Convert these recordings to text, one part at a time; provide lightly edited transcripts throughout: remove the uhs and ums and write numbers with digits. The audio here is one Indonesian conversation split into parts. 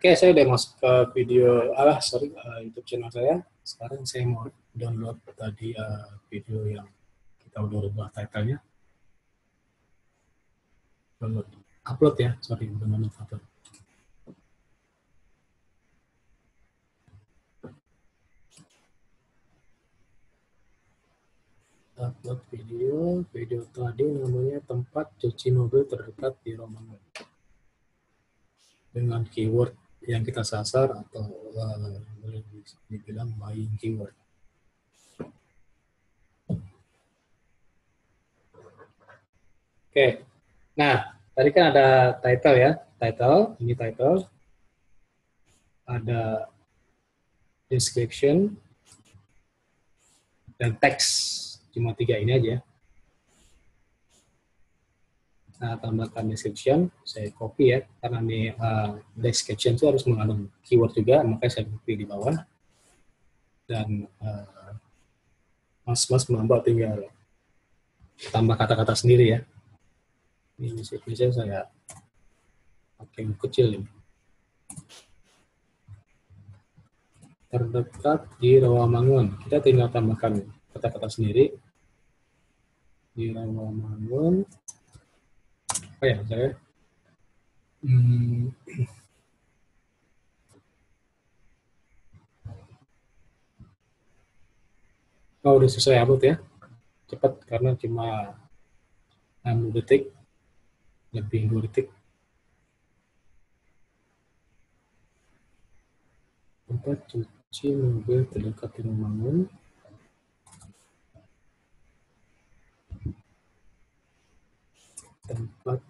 Oke, saya udah masuk ke video, YouTube channel saya. Sekarang saya mau download tadi video yang kita udah rubah title-nya. Download, upload ya, sorry, download upload. Upload video tadi namanya tempat cuci mobil terdekat di Romangun. Dengan keyword yang kita sasar atau boleh dibilang buying keyword. Oke, nah tadi kan ada title ya, ini title, ada description dan teks, cuma 3 ini aja. Nah, tambahkan description, saya copy ya, karena ini description itu harus mengandung keyword juga, makanya saya copy di bawah. Dan mas-mas menambah tinggal tambah kata-kata sendiri ya. Ini misalnya saya pakai kecil ini. Terdekat di Rawamangun, kita tinggal tambahkan kata-kata sendiri. Di Rawamangun, apa ya saya? Oh, udah selesai upload ya. Cepat karena cuma 6 detik, lebih 2 detik. Tempat cuci mobil terdekat di Rawamangun. Tempat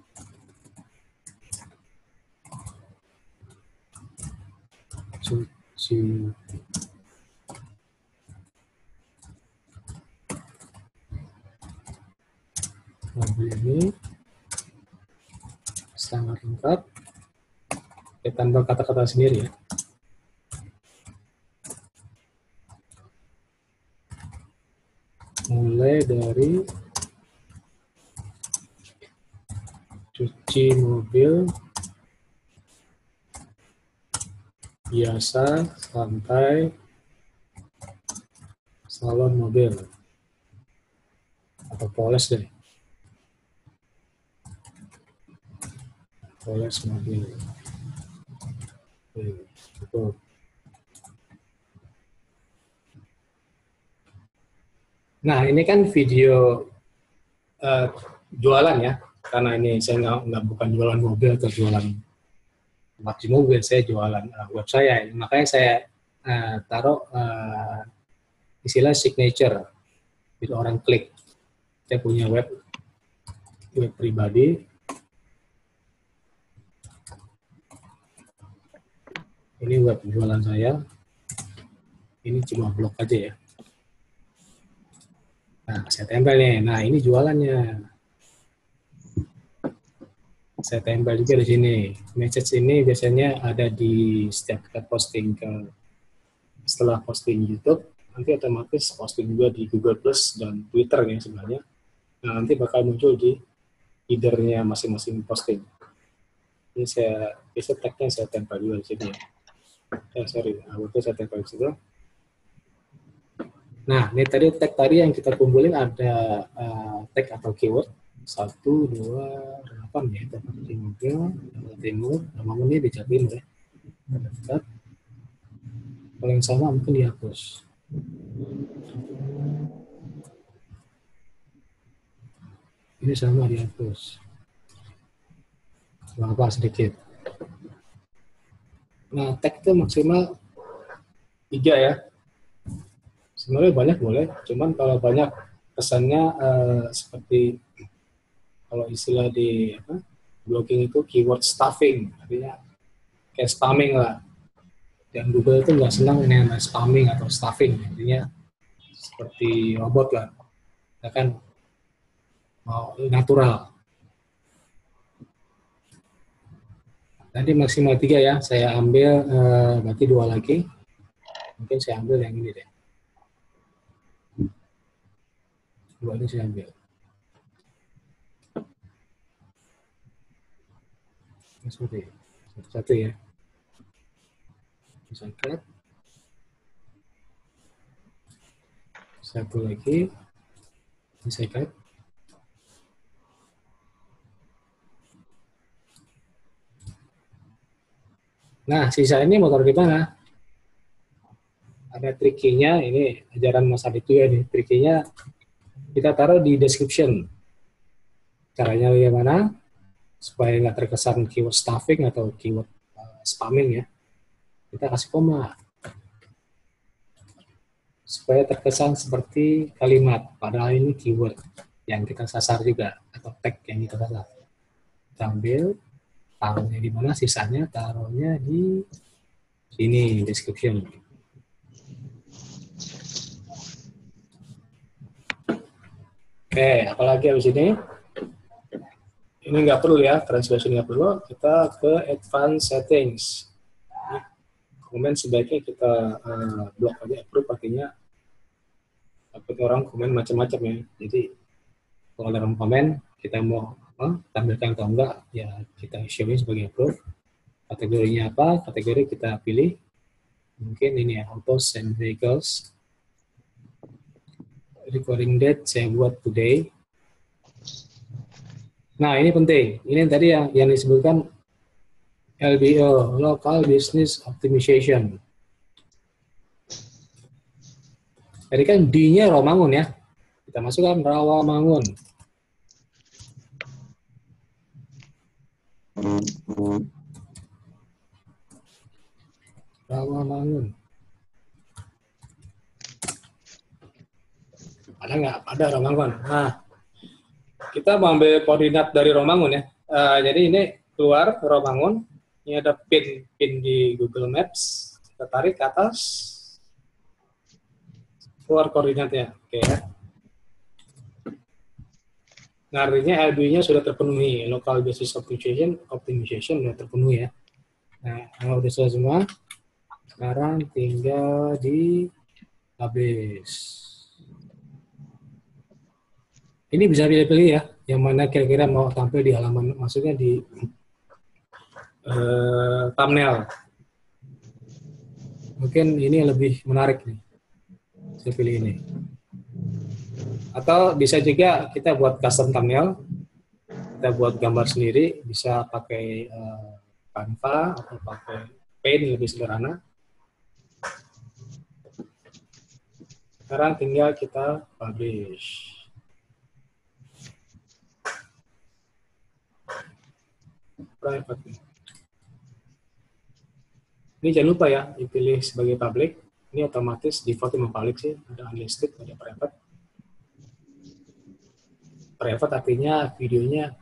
cuci mobil ini sangat lengkap. Kita tambah kata-kata sendiri ya. Mulai dari cuci mobil biasa sampai salon mobil atau poles deh. Poles mobil. Cukup. Nah, ini kan video jualan ya, karena ini saya nggak bukan jualan mobil atau jualan tempat mobil, saya jualan web saya. Makanya saya taruh istilah signature, itu orang klik. Saya punya web pribadi. Ini web jualan saya. Ini cuma blog aja ya. Nah, saya tempel nih. Nah, ini jualannya. Saya tempel juga di sini. Message ini biasanya ada di setiap kita posting setelah posting YouTube, nanti otomatis posting juga di Google Plus dan Twitter ya sebenarnya. Nah, nanti bakal muncul di header-nya masing-masing posting. Ini bisa tag-nya saya tempel juga di sini. Itu saya tempel di situ. Nah, ini tadi tag tadi yang kita kumpulin ada tag atau keyword 1, 2, 8 ya, tempat di mobil, timur, Rawamangun ini di Jatim ya. Dekat. Kalau yang sama mungkin dihapus. Ini sama dihapus. Apa sedikit. Nah, tag itu maksimal 3 ya. Sebenarnya banyak boleh, cuman kalau banyak kesannya seperti kalau istilah di blogging itu keyword stuffing, artinya kayak spamming lah. Dan Google itu nggak senang ini spamming atau stuffing, artinya seperti robot lah, ya kan, mau natural. Tadi maksimal 3 ya, saya ambil berarti 2 lagi, mungkin saya ambil yang ini deh. 2 ini saya ambil. Seperti satu ya. Secret. Satu lagi. Secret. Nah, sisa ini mau taruh di mana? Ada trikinya, ini ajaran Mas Adit juga nih. Trikinya kita taruh di description. Caranya bagaimana? Supaya nggak terkesan keyword stuffing atau keyword spamming ya. Kita kasih koma. Supaya terkesan seperti kalimat, padahal ini keyword yang kita sasar juga, atau tag yang kita sasar. Kita ambil, taruhnya di mana, sisanya taruhnya di sini, description. Oke, apalagi habis ini? Ini nggak perlu ya, translation nggak perlu. Kita ke advanced settings. Komen sebaiknya kita blok aja, approve artinya takut orang komen macam-macam ya. Jadi kalau dalam komen kita mau tampilkan atau enggak, ya kita show sebagai approve. Kategorinya apa? Kategori kita pilih. Mungkin ini ya, autos and vehicles. Recording date saya buat today. Nah, ini penting. Ini tadi yang disebutkan LBO, Local Business Optimization. Jadi kan D-nya Rawamangun ya. Kita masukkan Rawamangun. Rawamangun. Ada nggak? Ada Rawamangun. Nah, kita mau ambil koordinat dari Rawamangun ya. Jadi ini keluar Rawamangun. Ini ada pin di Google Maps. Kita tarik ke atas. Keluar koordinatnya. Oke ya. Nah, artinya LB-nya sudah terpenuhi. Local Business Optimization sudah terpenuhi ya. Nah, kalau sudah selesai semua, sekarang tinggal di habis. Ini bisa pilih-pilih ya, yang mana kira-kira mau tampil di halaman, maksudnya di thumbnail. Mungkin ini lebih menarik nih. Saya pilih ini. Atau bisa juga kita buat custom thumbnail, kita buat gambar sendiri, bisa pakai Canva atau pakai Paint, lebih sederhana. Sekarang tinggal kita publish. Private. Ini jangan lupa ya, dipilih sebagai public. Ini otomatis default memang public sih, ada unlisted, ada private. Private artinya videonya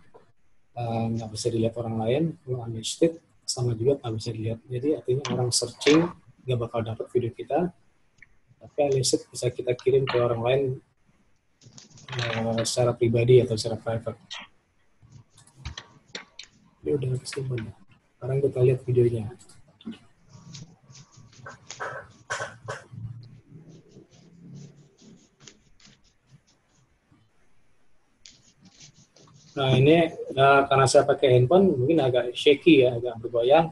nggak bisa dilihat orang lain, kalau unlisted sama juga nggak bisa dilihat. Jadi artinya orang searching nggak bakal dapat video kita, tapi unlisted bisa kita kirim ke orang lain secara pribadi atau secara private. Ini udah kesimpan ya. Sekarang kita lihat videonya. Nah ini karena saya pakai handphone mungkin agak shaky ya, agak bergoyang.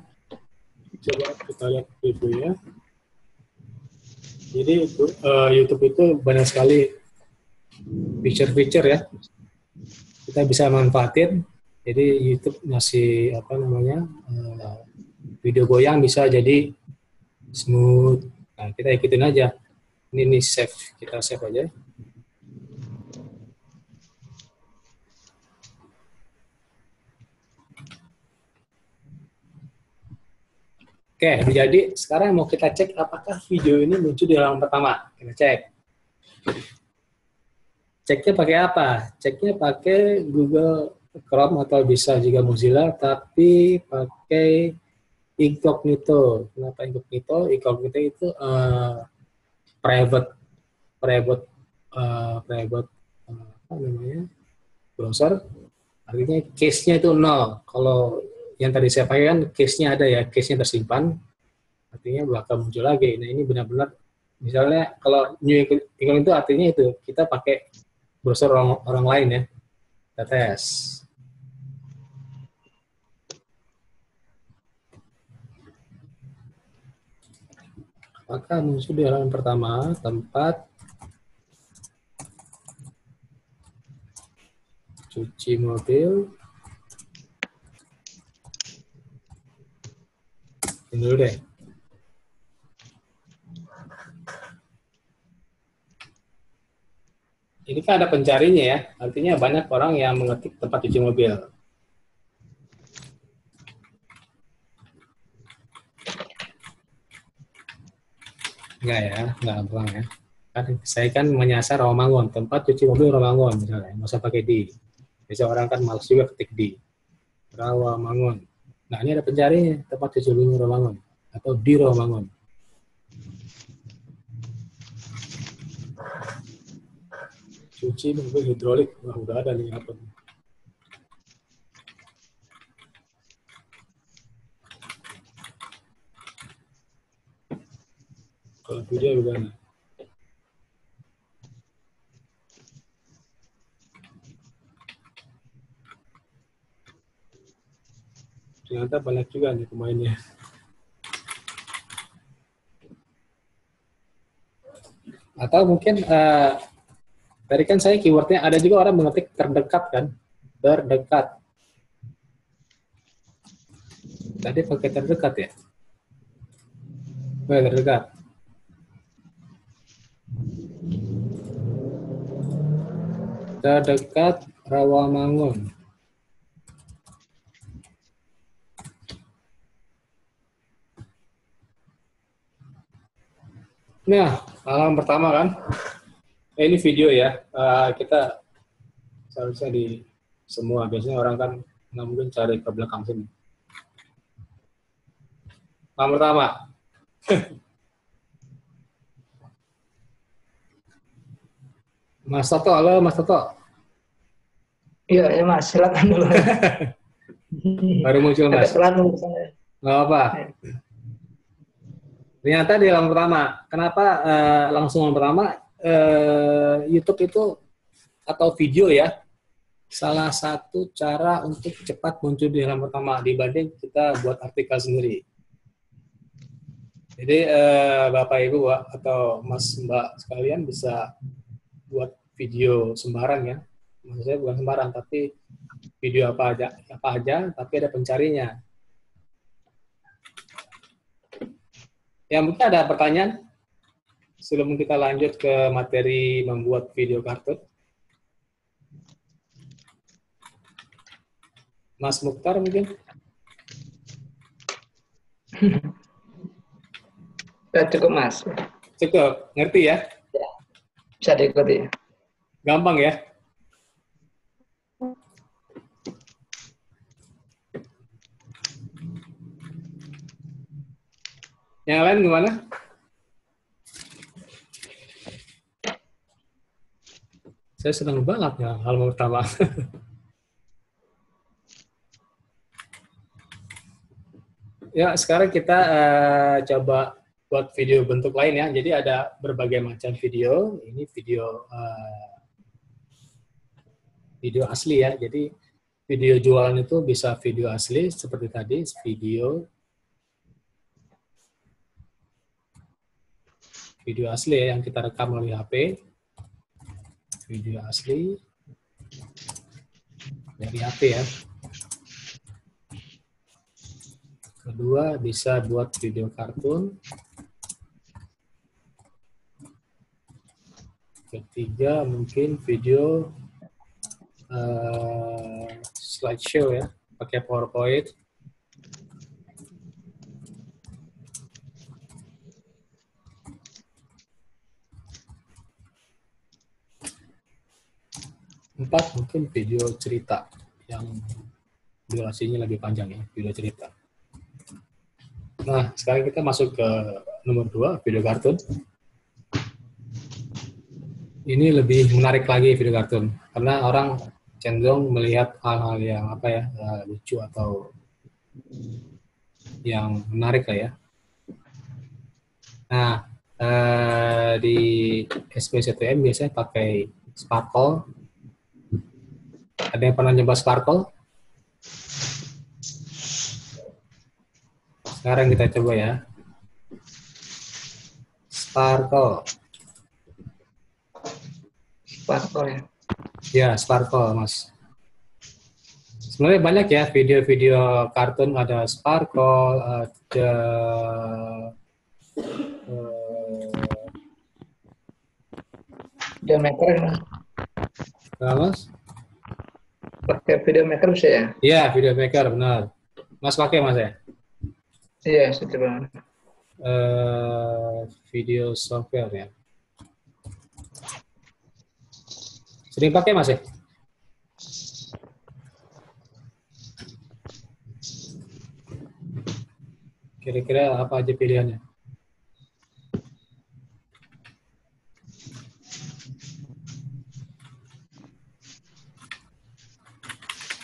Coba kita lihat videonya. Jadi YouTube itu banyak sekali feature-feature ya. Kita bisa manfaatin. Jadi YouTube ngasih apa namanya video goyang bisa jadi smooth. Nah kita ikutin aja. Ini save, kita save aja. Oke, jadi sekarang mau kita cek apakah video ini muncul di halaman pertama. Kita cek. Ceknya pakai apa? Ceknya pakai Google Chrome atau bisa juga Mozilla, tapi pakai incognito. Kenapa incognito? Incognito itu private apa namanya, browser. Artinya case-nya itu 0. Kalau yang tadi saya pakai kan case-nya ada ya, case-nya tersimpan, artinya bakal muncul lagi. Nah ini benar-benar, misalnya kalau new incognito itu artinya itu kita pakai browser orang lain ya. Kita tes. Maka muncul di halaman pertama tempat cuci mobil. Ini dulu deh. Ini kan ada pencarinya ya, artinya banyak orang yang mengetik tempat cuci mobil. Enggak ya, enggak gampang ya. Kan saya kan menyasar Rawamangun, tempat cuci mobil Rawamangun misalnya, nggak usah pakai di. Biasa orang kan malas juga ketik di. Rawamangun. Nah ini ada pencarinya, tempat cuci mobil Rawamangun atau di Rawamangun. Cuci mobil hidrolik, wah udah ada nih apa? Kalau video juga nih. Ternyata banyak juga nih pemainnya. Atau mungkin tadi kan saya keywordnya ada juga orang mengetik terdekat kan, terdekat. Tadi pakai terdekat ya? Oh, terdekat. Terdekat Rawamangun. Nah, halaman pertama kan. Ini video ya. Kita seharusnya di semua. Biasanya orang kan nggak mungkin cari ke belakang sini. Halaman pertama. Mas Toto, halo Mas Toto. Iya, ya Mas, silakan dulu. Baru muncul Mas. Nggak apa. Ternyata di halaman pertama. Kenapa langsung halaman pertama? YouTube itu atau video ya, salah satu cara untuk cepat muncul di halaman pertama dibanding kita buat artikel sendiri. Jadi Bapak Ibu atau Mas Mbak sekalian bisa buat video sembarang ya. Maksud saya bukan sembarang, tapi video apa aja, tapi ada pencarinya. Ya mungkin ada pertanyaan sebelum kita lanjut ke materi membuat video kartun. Mas Mukhtar mungkin? Ya, cukup Mas. Cukup, ngerti ya? Bisa diikuti. Gampang ya? Yang lain gimana? Saya senang banget ya halaman pertama. Ya, sekarang kita coba buat video bentuk lain ya. Jadi ada berbagai macam video. Ini video asli ya. Jadi video jualan itu bisa video asli seperti tadi, video asli ya yang kita rekam melalui HP. Video asli dari HP ya. Kedua, bisa buat video kartun. Ketiga, mungkin video slideshow ya, pakai PowerPoint. Empat, mungkin video cerita yang durasinya lebih panjang ya, video cerita. Nah, sekarang kita masuk ke nomor 2, video kartun. Ini lebih menarik lagi video kartun, karena orang cenderung melihat hal-hal yang lucu atau yang menarik lah ya. Nah, di SBCTM biasanya pakai Sparkle. Ada yang pernah nyoba Sparkle? Sekarang kita coba ya. Sparkle. Sparkle ya. Ya, Sparkle, Mas. Sebenarnya banyak ya video-video kartun, ada Sparkle, ada Video maker Mas. Mas? Pakai video maker bisa ya? Iya, video maker benar. Mas pakai Mas ya? Iya, setuju banget. Video software ya. Sering pakai Mas ya? Kira-kira apa aja pilihannya?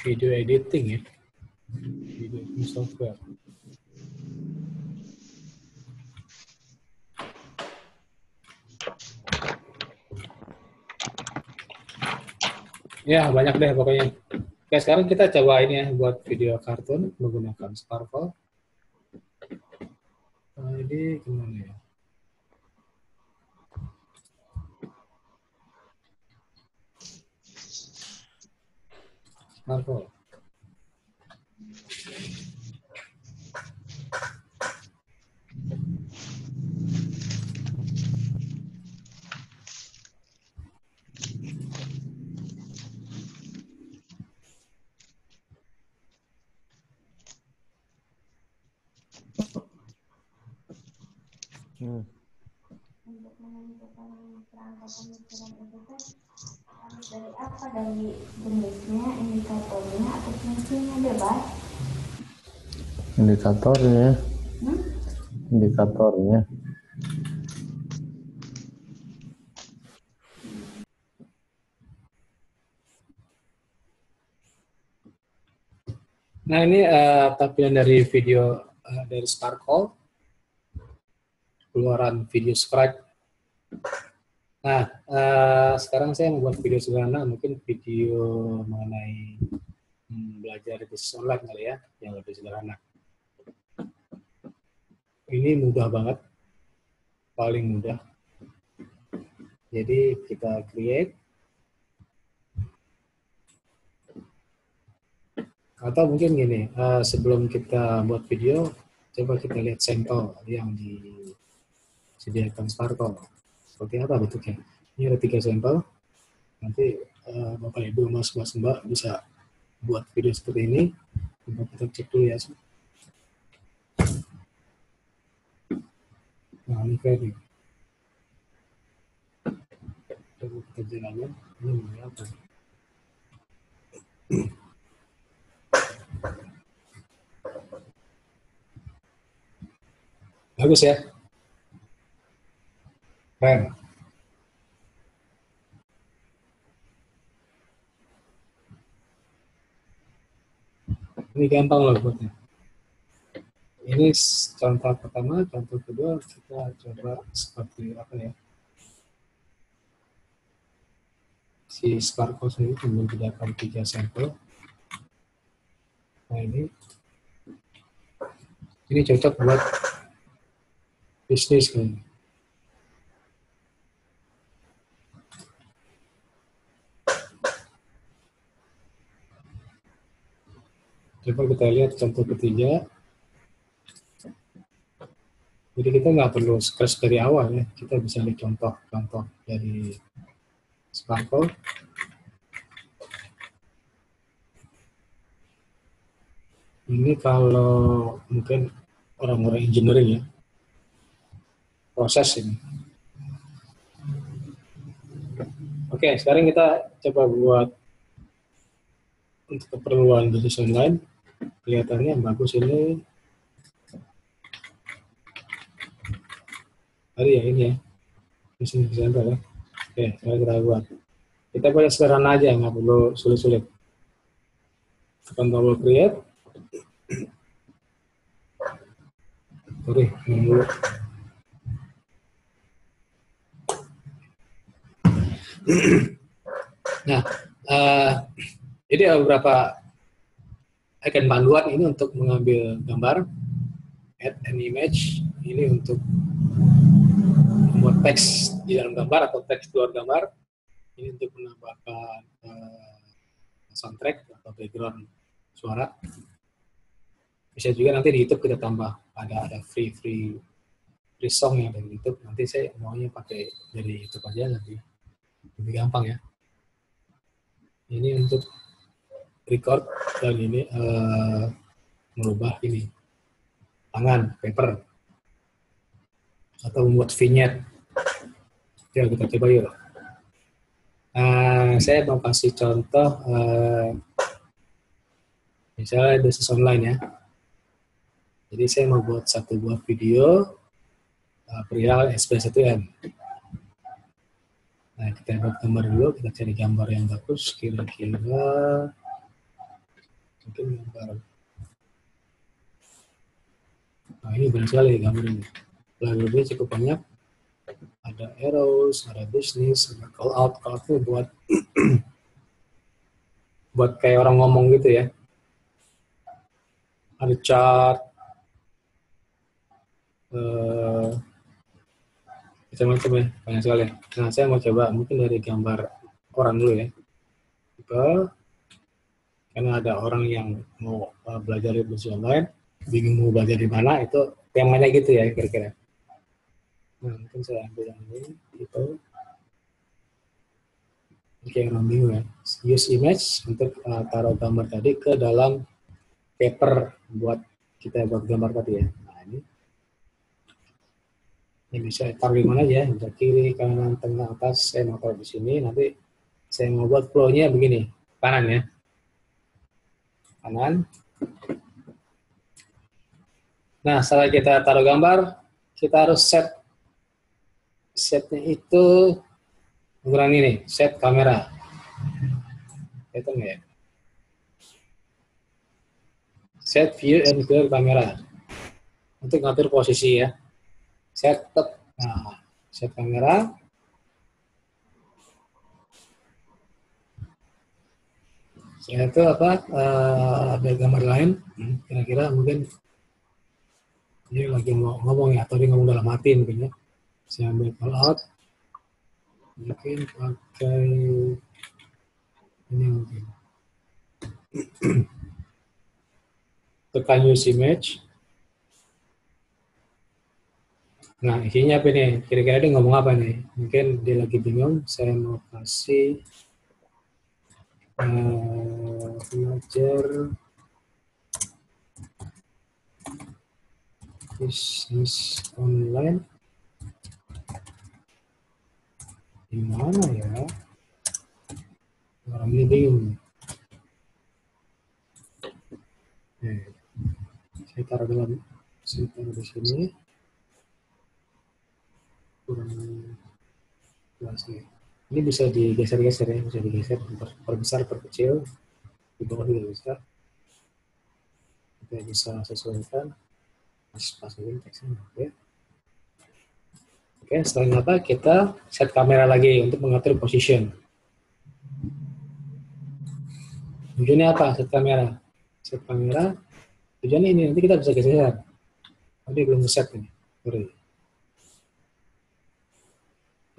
Video editing ya. Video editing software. Ya, banyak deh pokoknya. Oke, sekarang kita coba ini ya, buat video kartun menggunakan Sparkle. Ini gimana ya? Sparkle. Untuk menentukan perangkat pemikiran itu kan harus dari apa, dari jenisnya, indikatornya, atau fungsinya, bebas? Indikatornya. Indikatornya. Nah, ini tampilan dari video dari Sparkle, keluaran video Scribe. Nah, sekarang saya membuat video sederhana, mungkin video mengenai belajar bisnis online kali ya, yang lebih sederhana. Ini mudah banget, paling mudah. Jadi kita create. Atau mungkin gini, sebelum kita buat video, coba kita lihat sampel yang disediakan Sparkle. Seperti apa bentuknya? Ini ada 3 sampel. Nanti Bapak Ibu, Mas Mbak bisa buat video seperti ini. Coba kita cek dulu ya. Nah, ini kayak gini. Coba kita jalannya. Ini apa? Bagus ya. Keren. Ini gampang loh buatnya. Ini contoh pertama, contoh kedua kita coba seperti apa ya. Si Sparkle sendiri menyediakan 3 sampel. Nah, ini cocok buat bisnis kan. Coba kita lihat contoh ketiga. Jadi kita nggak perlu scratch dari awal ya, kita bisa lihat contoh-contoh dari Sparkle. Ini kalau mungkin orang-orang engineering ya, proses ini. Oke, sekarang kita coba buat untuk keperluan bisnis online. Kelihatannya bagus ini. Tadi ya ini ya, bisnis designer ya. Oke, sekarang kita buat. Kita boleh sederhana aja, nggak perlu sulit-sulit. Tekan tombol create. Sorry, dulu. Nah, jadi ada beberapa icon panduan ini untuk mengambil gambar, add an image, ini untuk membuat teks di dalam gambar atau teks di luar gambar. Ini untuk menambahkan soundtrack atau background suara. Bisa juga nanti di YouTube kita tambah ada free song yang dari YouTube. Nanti saya maunya pakai dari YouTube aja, nanti lebih gampang ya. Ini untuk record dan ini merubah ini tangan paper atau membuat vignette. Ya, kita coba yuk. Saya mau kasih contoh misalnya bisnis online ya. Jadi saya mau buat satu buah video perihal SP1M. Nah, kita buat gambar dulu, kita cari gambar yang bagus, kira-kira mungkin gambar. Nah, ini banyak sekali gambar ini. Lalu cukup banyak. Ada arrows, ada bisnis, ada call out itu buat buat kayak orang ngomong gitu ya. Ada chart, macam-macam ya, banyak sekali. Nah, saya mau coba mungkin dari gambar orang dulu ya. Karena ada orang yang mau belajar di bisnis online, bingung mau belajar di mana, itu temanya gitu ya kira-kira. Nah, mungkin saya ambil yang ini, gitu. Oke, orang bingung ya. Use image untuk taruh gambar tadi ke dalam paper buat kita buat gambar tadi ya. Nah, ini bisa taruh di mana aja, bisa kiri, kanan, tengah, atas. Saya mau taruh di sini. Nanti saya mau buat flow-nya begini, kanan ya, kanan. Nah, setelah kita taruh gambar, kita harus setnya itu ukuran ini, set kamera. Itu nggak ya? Set view and clear kamera. Untuk ngatur posisi ya. Set kamera. Setelah itu ada gambar lain, kira-kira mungkin ini lagi mau ngomong ya, atau dia ngomong dalam hati mungkin ya. Saya ambil call out, mungkin pakai ini mungkin. Tekan use image. Nah, isinya apa nih? Kira-kira dia ngomong apa nih? Mungkin dia lagi bingung. Saya mau kasih belajar bisnis online. Di mana ya? Orang ini bingung. Saya taruh di sini. Kurang jelas nih. Ini bisa digeser-geser ya, bisa digeser, perbesar, perkecil, di bawah juga bisa. Kita bisa sesuaikan. Masukin teksnya, oke. Oke, setelah apa kita set kamera lagi untuk mengatur position. Tujuannya apa set kamera? Set kamera, tujuannya ini, nanti kita bisa geser. Tadi belum set ini, sorry.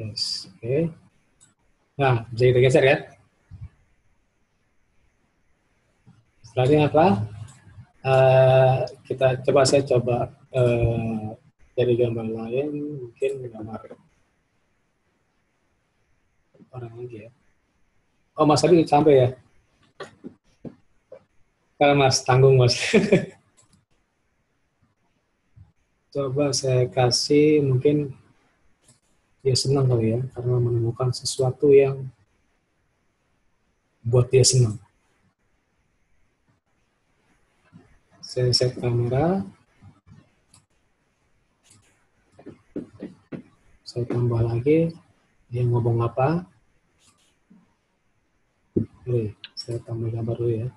Yes, oke. Nah, bisa kita geser ya. Selanjutnya apa? Saya coba dari gambar lain, mungkin gambar orang lagi ya. Oh, Mas tadi sampai ya? Kalau Mas, tanggung Mas. Coba saya kasih, mungkin dia senang kali ya, karena menemukan sesuatu yang buat dia senang. Saya set kamera. Saya tambah lagi, dia ngomong apa. Oke, saya tambah gambar dulu ya.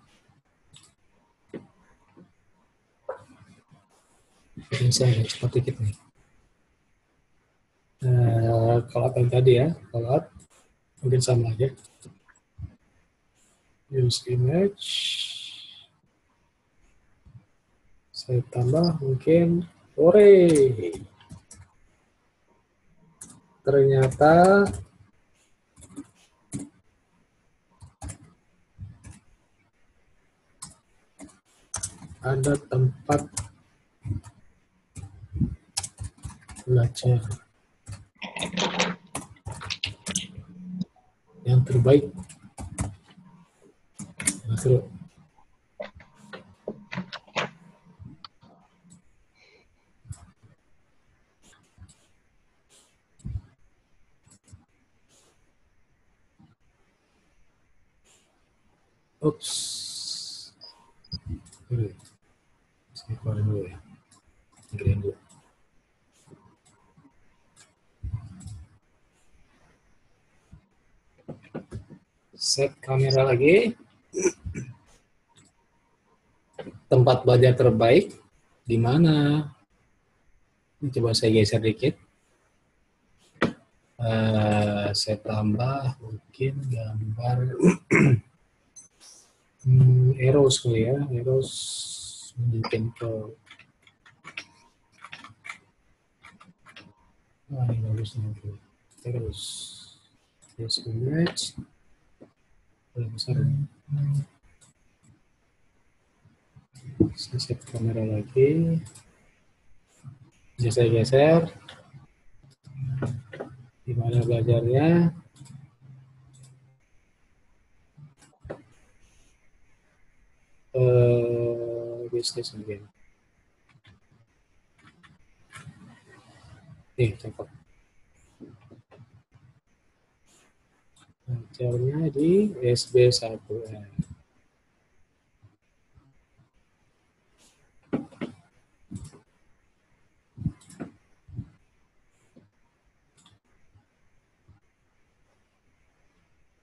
Ini saya agak cepat dikit nih. Kalau yang tadi ya, kalau mungkin sama aja. Use image. Saya tambah mungkin sore. ternyata ada tempat belajar yang terbaik. Nah, seru. Ups. Saya keluarin dulu ya. Gedein dulu. Set kamera lagi. Tempat belajar terbaik di mana? Coba saya geser dikit. Saya tambah mungkin gambar arrows kali ya, arrows mungkin ke ini bagus nih, arrows this image besar. Saya set kamera lagi, bisa saya geser di mana belajarnya. Bisnis mungkin. Cakep. Belajarnya di SB1M.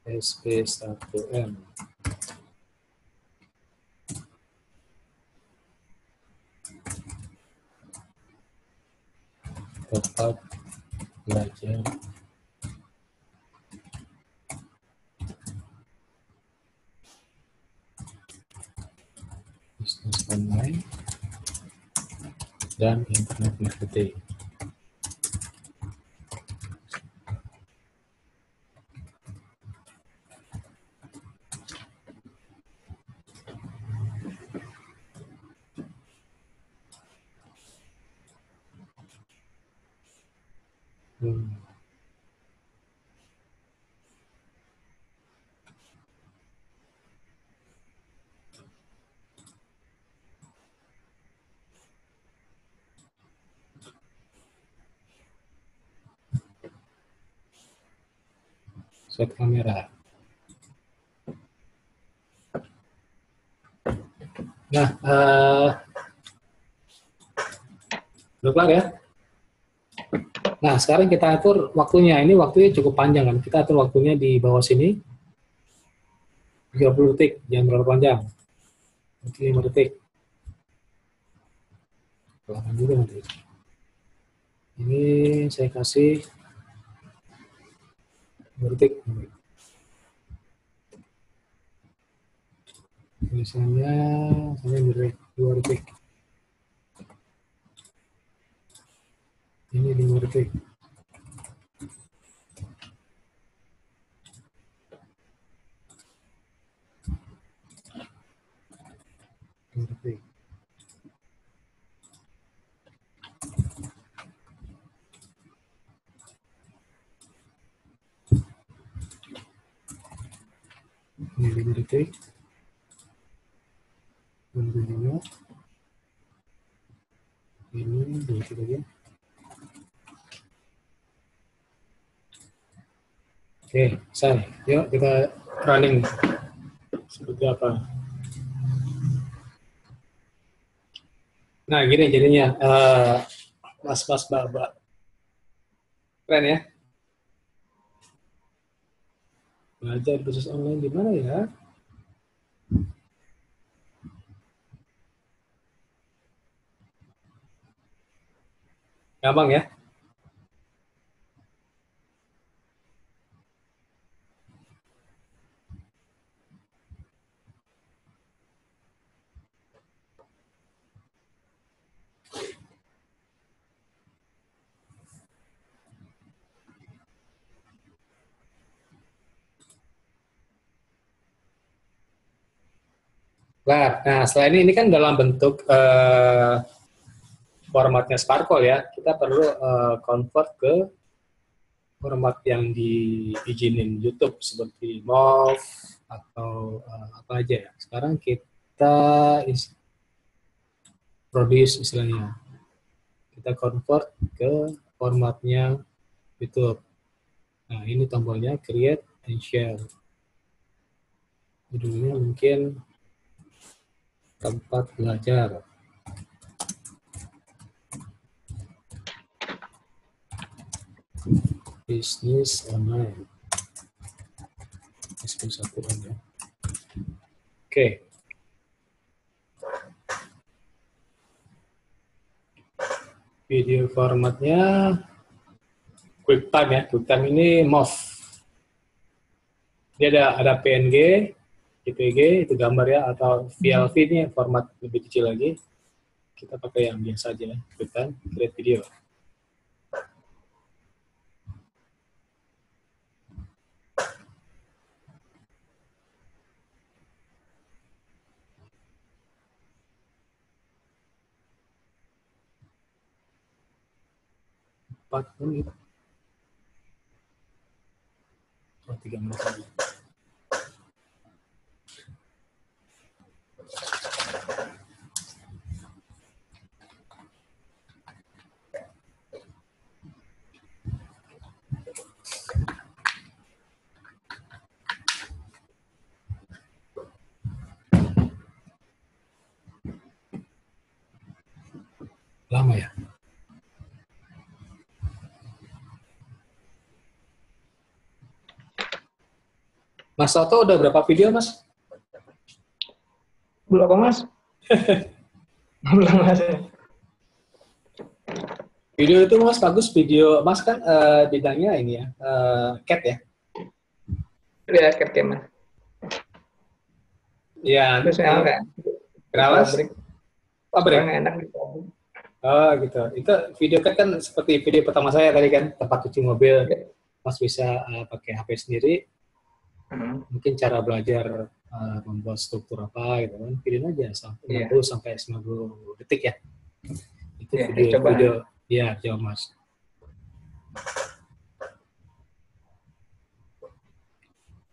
SB1M. Tempat belajar bisnis online dan internet marketing. Set kamera. Nah, udah kelar ya? Nah, sekarang kita atur waktunya. Ini waktunya cukup panjang kan? Kita atur waktunya di bawah sini. 30 detik, jangan terlalu panjang. Mungkin 5 detik. Lama juga nanti. Ini saya kasih 2 detik. Misalnya, saya 2 detik. Ini 5 detik. Detik. Ini 5 detik. 25. Ini 2 detik lagi. Oke, selesai. Yuk kita running. Seperti apa? Nah, gini jadinya. Mas-mas, mbak-mbak. Keren ya? Belajar bisnis online di mana ya? Gampang ya? Nah, selain ini kan dalam bentuk formatnya Sparkle ya, kita perlu convert ke format yang diizinin YouTube seperti MOV atau apa aja ya. Sekarang kita produce istilahnya. Kita convert ke formatnya YouTube. Nah, ini tombolnya create and share. Judulnya mungkin tempat belajar. Bisnis online. SP1 ya. Oke. Video formatnya QuickTime ya. QuickTime ini MOV. Dia ada PNG, JPG itu gambar ya, atau VLV ini format lebih kecil lagi. Kita pakai yang biasa aja, QuickTime, create video. Empat menit. Oh, 3 menit lagi. Lama ya? Mas Soto udah berapa video, Mas? Belum apa, Mas? Belum, Mas. Video itu Mas bagus, video Mas kan bidangnya ini ya, CAT ya? Ya, kayak Mas. Iya. Terus yang enggak? Kenapa, Mas? Pabrik. Kurang enak gitu. Oh gitu. Itu video CAT kan seperti video pertama saya tadi kan, tempat cuci mobil. Mas bisa pakai HP sendiri. Mungkin cara belajar membuat struktur apa gitu kan. Videonya aja 60 sampai 90 detik ya. Itu video. Iya, coba Mas.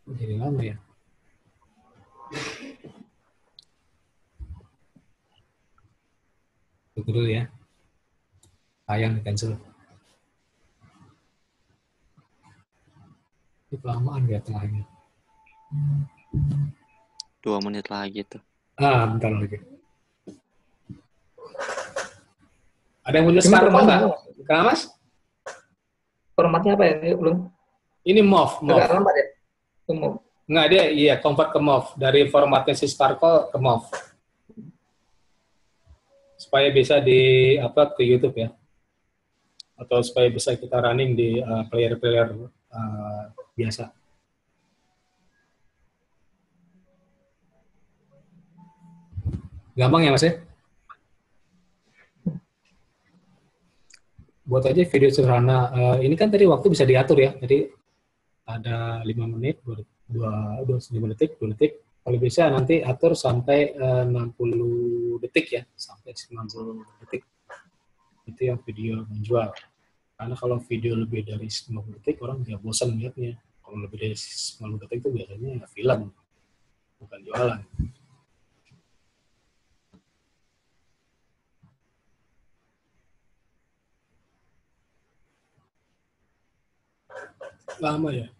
Jadi lama ya. Tunggu dulu ya. Sayang di cancel. Ini kelamaan ya tengahnya. 2 menit lagi tuh. Bentar lagi. Ada yang punya Sparkle nggak? Kenapa, Mas? Formatnya apa ya? Belum. Ini MOV. Agak lambat ya? MOV. Nggak, dia iya convert ke MOV. Dari formatnya si Sparkle ke MOV. Supaya bisa di-upload ke YouTube ya. Atau supaya bisa kita running di player-player biasa. Gampang ya, Mas ya? Buat aja video sederhana. Ini kan tadi waktu bisa diatur ya. Jadi ada 5 menit, 5 detik, 2 detik. Kalau bisa nanti atur sampai 60 detik ya, sampai 90 detik. Itu yang video menjual. Karena kalau video lebih dari 90 detik, orang nggak bosan lihatnya. Kalau lebih dari 90 detik itu biasanya film, bukan jualan. Lama ya?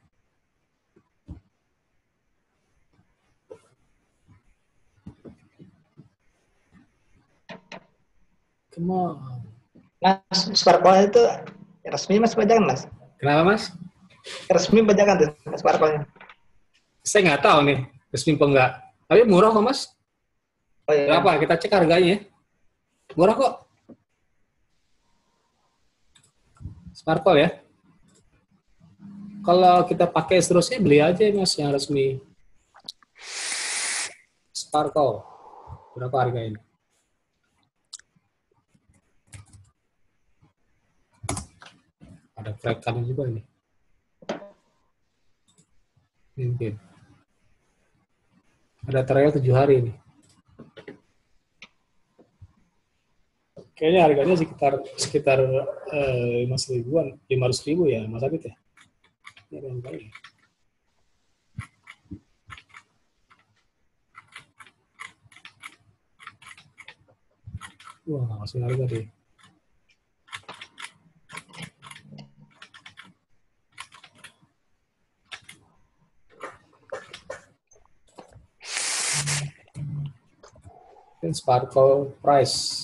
Come on. Mas, Sparkle itu resmi Mas bajakan, Mas? Kenapa, Mas? Resmi bajakan tuh Sparkle-nya. Saya nggak tahu nih, resmi apa enggak. Tapi murah kok, Mas. Oh iya. Berapa? Kita cek harganya ya. Murah kok. Sparkle ya. Kalau kita pakai seterusnya, beli aja Mas yang resmi. Sparkle. Berapa harga ini? Ada flag juga ini. Mungkin. Ada trial 7 hari ini. Kayaknya harganya sekitar sekitar 500.000 ya, Mas Adit ya. Ini ada yang baik. Wah, langsung harga deh. Dan Sparkle Price.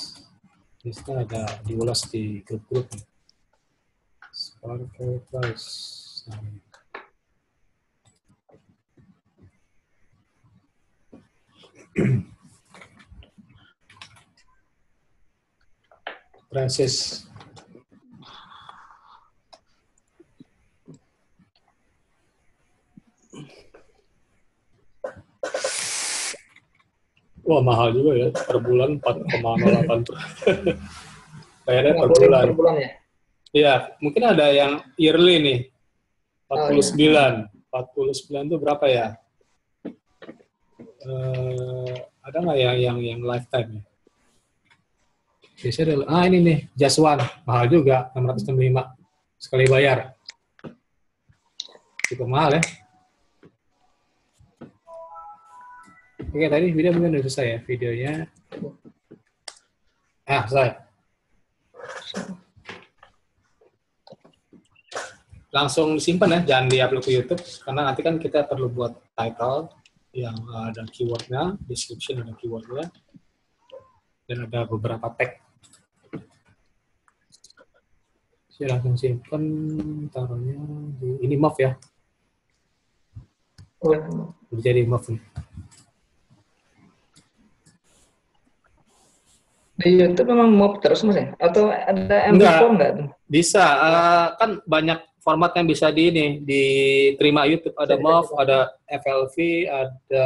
Di sini ada diulas di grup-grup. Sparkle Price. Nah, Francis. Wah, mahal juga ya, per bulan 4,08 bayarnya per 50 bulan. per bulan ya? Iya, mungkin ada yang yearly nih, 49. iya. 49 itu berapa ya? Ada nggak yang lifetime ya? Biasanya ada, ini nih, Just One, mahal juga, 665 sekali bayar. Cukup mahal ya. Oke, tadi video mungkin udah selesai ya, videonya. Selesai. Langsung disimpan ya, jangan di-upload ke YouTube, karena nanti kan kita perlu buat title yang ada keywordnya, description ada keywordnya, dan ada beberapa tag. Saya langsung simpan, taruhnya di ini move ya. Udah jadi move nih. Di YouTube memang mob terus Mas ya? Atau ada MP4 nggak tuh? Bisa, kan banyak format yang bisa diterima YouTube. Ada MOV, ada FLV, ada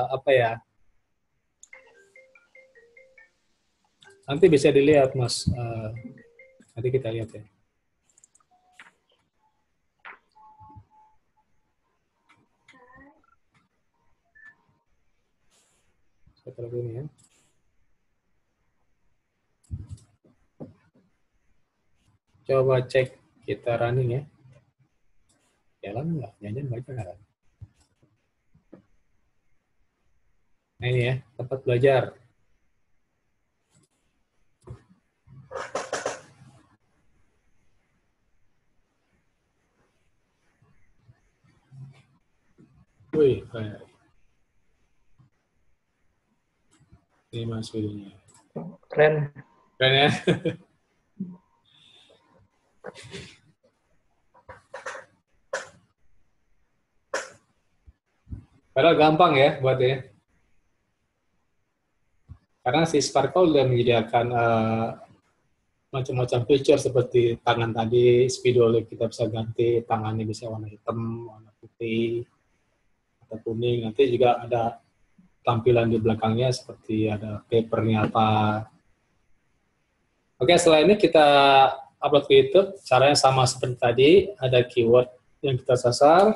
apa ya? Nanti bisa dilihat Mas. Nanti kita lihat ya. Seperti ini ya. Coba cek kita running ya. Jalan nggak? Jalan baca nggak? Nah ini ya, tempat belajar. Wih, kayak ini Mas videonya. Keren. Keren ya. Padahal gampang ya buatnya. Karena si Sparkle udah menyediakan macam-macam feature seperti tangan tadi, spidol kita bisa ganti, tangannya bisa warna hitam, warna putih, atau kuning. Nanti juga ada tampilan di belakangnya seperti ada papernya apa. Oke, setelah ini kita upload ke YouTube. Caranya sama seperti tadi, ada keyword yang kita sasar.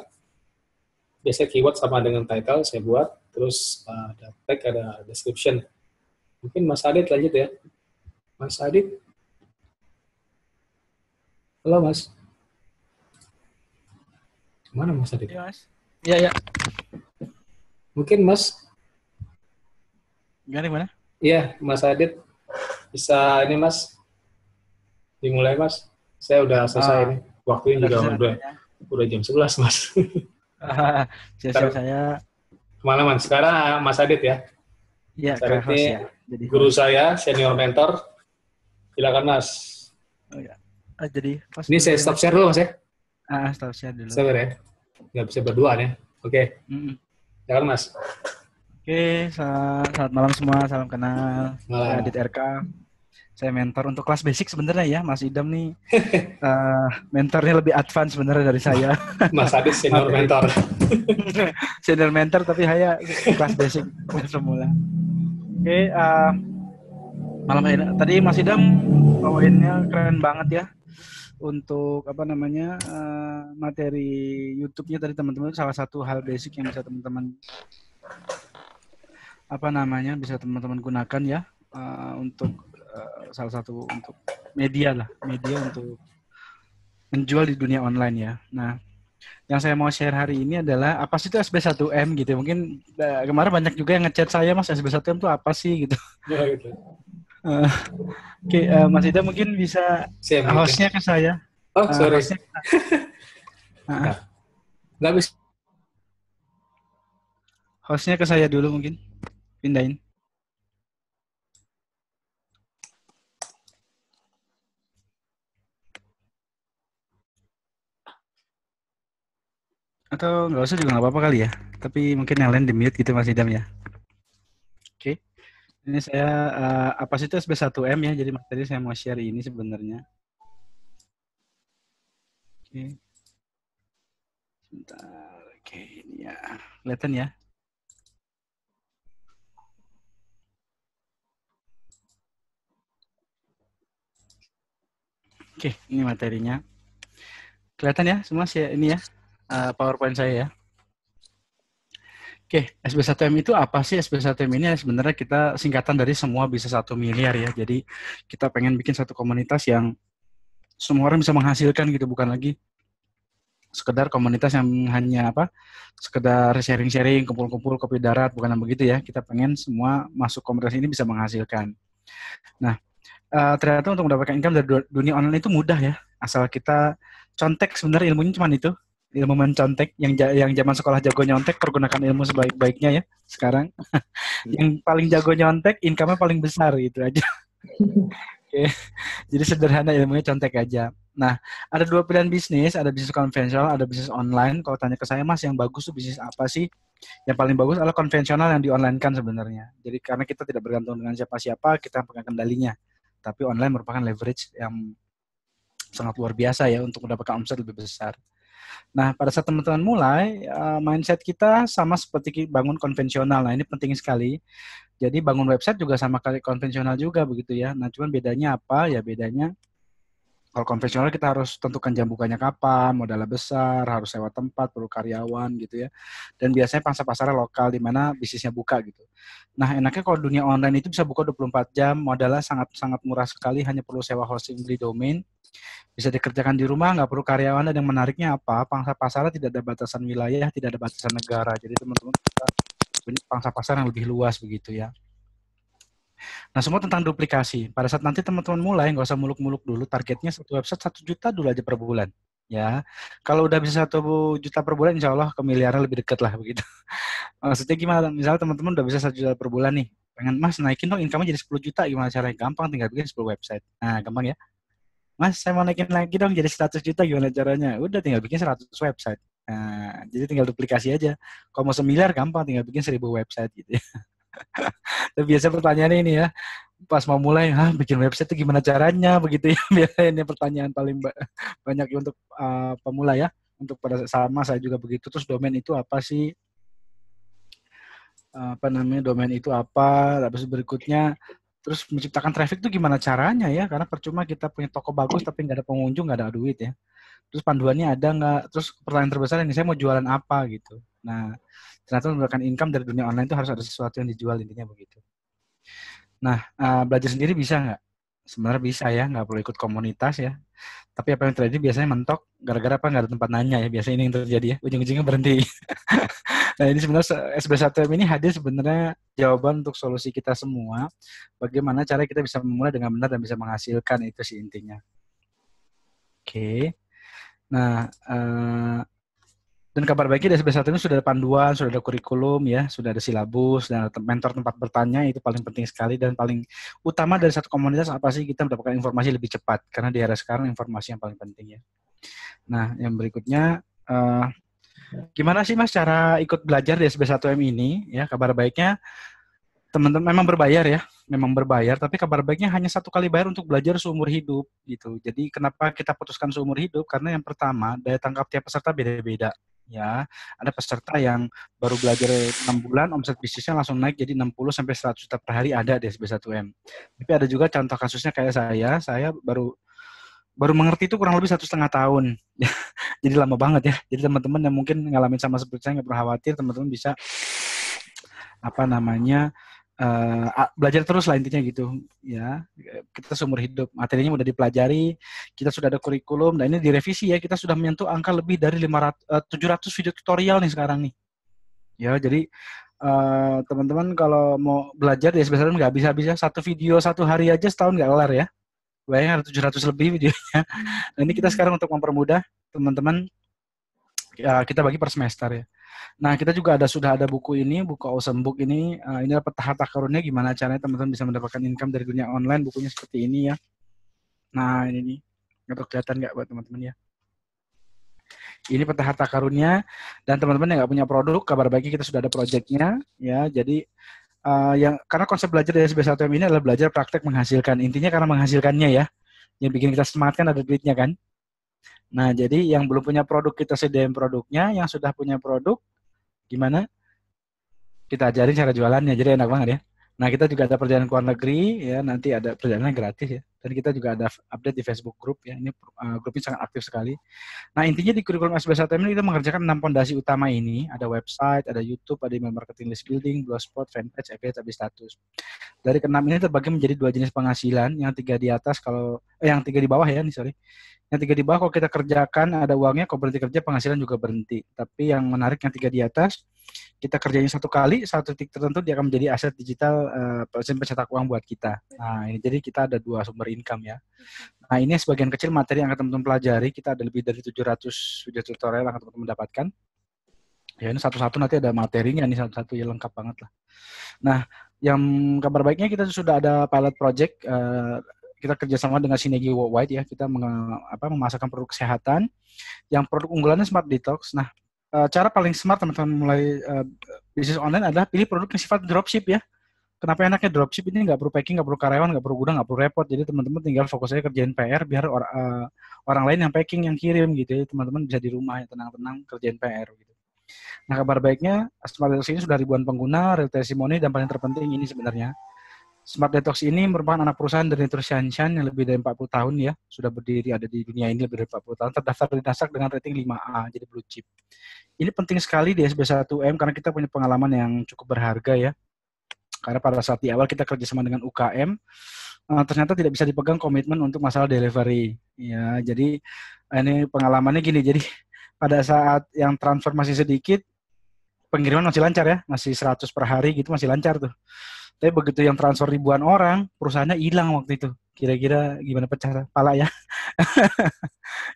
Biasanya keyword sama dengan title saya buat, terus ada tag, ada description. Mungkin Mas Adit lanjut ya. Mas Adit. Halo Mas. Mana Mas Adit? Iya Mas. Iya. Mungkin Mas. Gimana? Iya, Mas Adit. Bisa ini Mas. Dimulai Mas. Saya udah selesai ini. Waktunya juga udah jam 11 Mas. Siap saya. Kemana Mas? Sekarang Mas Adit ya. Iya, Mas Adit ini jadi guru saya, senior mentor. Silakan Mas. Oh, ya. Jadi ini saya stop share dulu Mas ya. Stop share dulu. Sabar ya. Nggak bisa berduaan ya. Oke. Silakan Mas. Oke, selamat malam semua. Salam kenal. Saya Adit RK. Saya mentor untuk kelas basic sebenarnya ya. Mas Idam nih mentornya lebih advance sebenarnya dari saya. Mas Adit senior mentor. Senior mentor tapi saya kelas basic semula. Oke, malam ini tadi Mas Idam bawainnya keren banget ya. Untuk materi YouTube-nya tadi teman-teman, salah satu hal basic yang bisa teman-teman bisa teman-teman gunakan ya untuk salah satu untuk media untuk menjual di dunia online ya. Nah, yang saya mau share hari ini adalah apa sih itu SB1M gitu. Mungkin kemarin banyak juga yang ngechat saya, Mas, SB1M itu apa sih gitu. Ya gitu. Eh, Oke, Mas Ida mungkin bisa Siap, gitu. hostnya ke saya. Oh, sorry. Hostnya, Nggak bisa. hostnya ke saya dulu mungkin. Pindahin. Atau nggak usah juga nggak apa-apa kali ya. Tapi mungkin yang lain di mute gitu Mas Idam ya. Oke. Ini saya apa sih itu SB1M ya. Jadi materi saya mau share ini sebenarnya. Oke. Sebentar. Oke, ini ya. Kelihatan ya. Oke, ini materinya. Kelihatan ya semua sih ini ya. PowerPoint saya ya. Oke, SB1M itu apa sih? SB1M ini sebenarnya kita singkatan dari semua bisa 1 miliar ya. Jadi kita pengen bikin satu komunitas yang semua orang bisa menghasilkan gitu, bukan lagi sekedar komunitas yang hanya sekedar sharing-sharing, kumpul-kumpul kopi darat, bukan begitu ya. Kita pengen semua masuk komunitas ini bisa menghasilkan. Nah, ternyata untuk mendapatkan income dari dunia online itu mudah ya. Asal kita contek, sebenarnya ilmunya cuma itu. Ilmu mencontek, yang zaman sekolah jago nyontek, pergunakan ilmu sebaik-baiknya ya sekarang. Yang paling jago nyontek, income-nya paling besar gitu aja. Oke. Jadi sederhana, ilmunya contek aja. Nah, ada 2 pilihan bisnis, ada bisnis konvensional, ada bisnis online. Kalau tanya ke saya, Mas, yang bagus tuh bisnis apa sih? Yang paling bagus adalah konvensional yang di-online-kan sebenarnya. Jadi karena kita tidak bergantung dengan siapa-siapa, kita pegang kendalinya. Tapi online merupakan leverage yang sangat luar biasa ya untuk mendapatkan omset lebih besar. Nah, pada saat teman-teman mulai, mindset kita sama seperti bangun konvensional. Nah, ini penting sekali. Jadi bangun website juga sama kayak konvensional juga begitu ya. Nah, cuman bedanya apa? Ya bedanya kalau konvensional kita harus tentukan jam bukanya kapan, modalnya besar, harus sewa tempat, perlu karyawan gitu ya. Dan biasanya pangsa pasarnya lokal di mana bisnisnya buka gitu. Nah, enaknya kalau dunia online itu bisa buka 24 jam, modalnya sangat murah sekali, hanya perlu sewa hosting, beli domain. Bisa dikerjakan di rumah, nggak perlu karyawan. Dan yang menariknya apa? Pangsa pasarnya tidak ada batasan wilayah, tidak ada batasan negara. Jadi teman-teman bisa punya pangsa pasar yang lebih luas begitu ya. Nah, semua tentang duplikasi. Pada saat nanti teman-teman mulai, nggak usah muluk-muluk dulu. Targetnya satu website 1 juta dulu aja per bulan. Ya, kalau udah bisa 1 juta per bulan, insya Allah ke miliaran lebih dekat lah begitu. Maksudnya gimana? Misalnya teman-teman udah bisa 1 juta per bulan nih. Pengen, Mas, naikin dong income jadi 10 juta. Gimana caranya? Gampang, tinggal bikin 10 website. Nah, gampang ya. Mas, saya mau naikin lagi dong jadi 100 juta. Gimana caranya? Udah tinggal bikin 100 website. Nah, jadi tinggal duplikasi aja. Kalau mau 1 miliar, gampang. Tinggal bikin 1000 website gitu ya. Tapi biasa pertanyaannya ini ya, pas mau mulai, bikin website itu gimana caranya begitu ya. Biasanya pertanyaan paling banyak untuk pemula ya. Untuk pada sama saya juga begitu. Terus domain itu apa sih? Domain itu apa? Habis berikutnya, terus menciptakan traffic itu gimana caranya ya? Karena percuma kita punya toko bagus tapi nggak ada pengunjung, nggak ada duit ya. Terus panduannya ada nggak? Terus pertanyaan terbesar ini, saya mau jualan apa gitu. Nah, ternyata mendapatkan income dari dunia online itu harus ada sesuatu yang dijual, intinya begitu. Nah, belajar sendiri bisa nggak? Sebenarnya bisa ya, nggak perlu ikut komunitas ya. Tapi apa yang terjadi biasanya mentok, gara-gara apa? Nggak ada tempat nanya ya. Biasanya ini yang terjadi ya, ujung-ujungnya berhenti. Nah, ini sebenarnya SB1M ini hadir sebenarnya jawaban untuk solusi kita semua. Bagaimana cara kita bisa memulai dengan benar dan bisa menghasilkan, itu sih intinya. Oke. Nah, dan kabar baiknya di SB1 ini sudah ada panduan, sudah ada kurikulum ya, sudah ada silabus, dan ada mentor tempat bertanya, itu paling penting sekali. Dan paling utama dari satu komunitas apa sih? Kita mendapatkan informasi lebih cepat, karena di era sekarang informasi yang paling penting ya. Nah, yang berikutnya, gimana sih Mas cara ikut belajar di SB1M ini? Ya, kabar baiknya teman-teman memang berbayar ya, memang berbayar, tapi kabar baiknya hanya 1 kali bayar untuk belajar seumur hidup gitu. Jadi kenapa kita putuskan seumur hidup? Karena yang pertama, daya tangkap tiap peserta beda-beda. Ya, ada peserta yang baru belajar 6 bulan, omset bisnisnya langsung naik jadi 60 sampai 100 juta per hari, ada di SB1M. Tapi ada juga contoh kasusnya kayak saya baru mengerti itu kurang lebih 1,5 tahun. Jadi lama banget ya. Jadi teman-teman yang mungkin ngalamin sama seperti saya, nggak perlu khawatir, teman-teman bisa belajar terus lah intinya gitu ya. Kita seumur hidup materinya udah dipelajari, kita sudah ada kurikulum dan ini direvisi ya, kita sudah menyentuh angka lebih dari 700 video tutorial nih sekarang nih ya. Jadi teman-teman kalau mau belajar di SBSN nggak bisa satu video satu hari aja setahun nggak kelar ya. Bayangin ada 700 lebih videonya. Nah, ini kita sekarang untuk mempermudah teman-teman ya, kita bagi per semester ya. Nah, kita juga sudah ada buku ini, buku Awesome Book ini. Ini adalah peta harta karunnya, gimana caranya teman-teman bisa mendapatkan income dari dunia online. Bukunya seperti ini ya. Nah, ini nih. Nggak kelihatan nggak buat teman-teman ya. Ini peta harta karunnya. Dan teman-teman yang nggak punya produk, kabar baiknya kita sudah ada projectnya ya. Jadi karena konsep belajar dari SB1M ini adalah belajar praktek menghasilkan. Intinya karena menghasilkannya ya. Yang bikin kita semangat kan ada duitnya kan. Nah, jadi yang belum punya produk kita sediain produknya, yang sudah punya produk gimana? Kita ajarin cara jualannya, jadi enak banget ya. Nah, kita juga ada perjalanan ke luar negeri ya, nanti ada perjalanan gratis ya. Dan kita juga ada update di Facebook group ya. Ini grup ini sangat aktif sekali. Nah, intinya di kurikulum SB1M ini kita mengerjakan 6 fondasi utama ini. Ada website, ada YouTube, ada email marketing, list building, blogspot, fanpage, affiliate, update status. Dari ke-6 ini terbagi menjadi 2 jenis penghasilan, yang 3 di atas yang 3 di bawah ya, Yang 3 di bawah kalau kita kerjakan ada uangnya, kalau berhenti kerja penghasilan juga berhenti. Tapi yang menarik yang 3 di atas, kita kerjanya 1 kali, 1 titik tertentu dia akan menjadi aset digital pencetak uang buat kita. Nah, ini jadi kita ada 2 sumber income ya. Nah, ini sebagian kecil materi yang akan teman-teman pelajari. Kita ada lebih dari 700 video tutorial yang akan teman-teman dapatkan. Ya, ini satu-satu nanti ada materinya, ini satu-satu ya lengkap banget lah. Nah, yang kabar baiknya kita sudah ada pilot project. Kita kerjasama dengan Synergy Worldwide ya. Kita memasarkan produk kesehatan. Yang produk unggulannya Smart Detox. Nah, cara paling smart teman-teman mulai bisnis online adalah pilih produk yang sifat dropship ya. Kenapa enaknya dropship ini nggak perlu packing, nggak perlu karyawan, nggak perlu gudang, nggak perlu repot. Jadi teman-teman tinggal fokus aja kerjain PR biar orang lain yang packing, yang kirim gitu ya. Teman-teman bisa di rumah ya tenang-tenang kerjain PR gitu. Nah, kabar baiknya Smart Detox ini sudah ribuan pengguna, real testimony, dan paling terpenting ini sebenarnya. Smart Detox ini merupakan anak perusahaan dari Nutrition yang lebih dari 40 tahun ya, sudah berdiri ada di dunia ini lebih dari 40 tahun, terdaftar di Nasdaq dengan rating 5A, jadi blue chip. Ini penting sekali di SB1M karena kita punya pengalaman yang cukup berharga ya. Karena pada saat di awal kita kerjasama dengan UKM, ternyata tidak bisa dipegang komitmen untuk masalah delivery. Ya, jadi ini pengalamannya gini, jadi pada saat yang transformasi sedikit, pengiriman masih lancar ya, masih 100 per hari gitu masih lancar tuh. Tapi begitu yang transfer ribuan orang, perusahaannya hilang waktu itu. Kira-kira gimana pecah pala ya.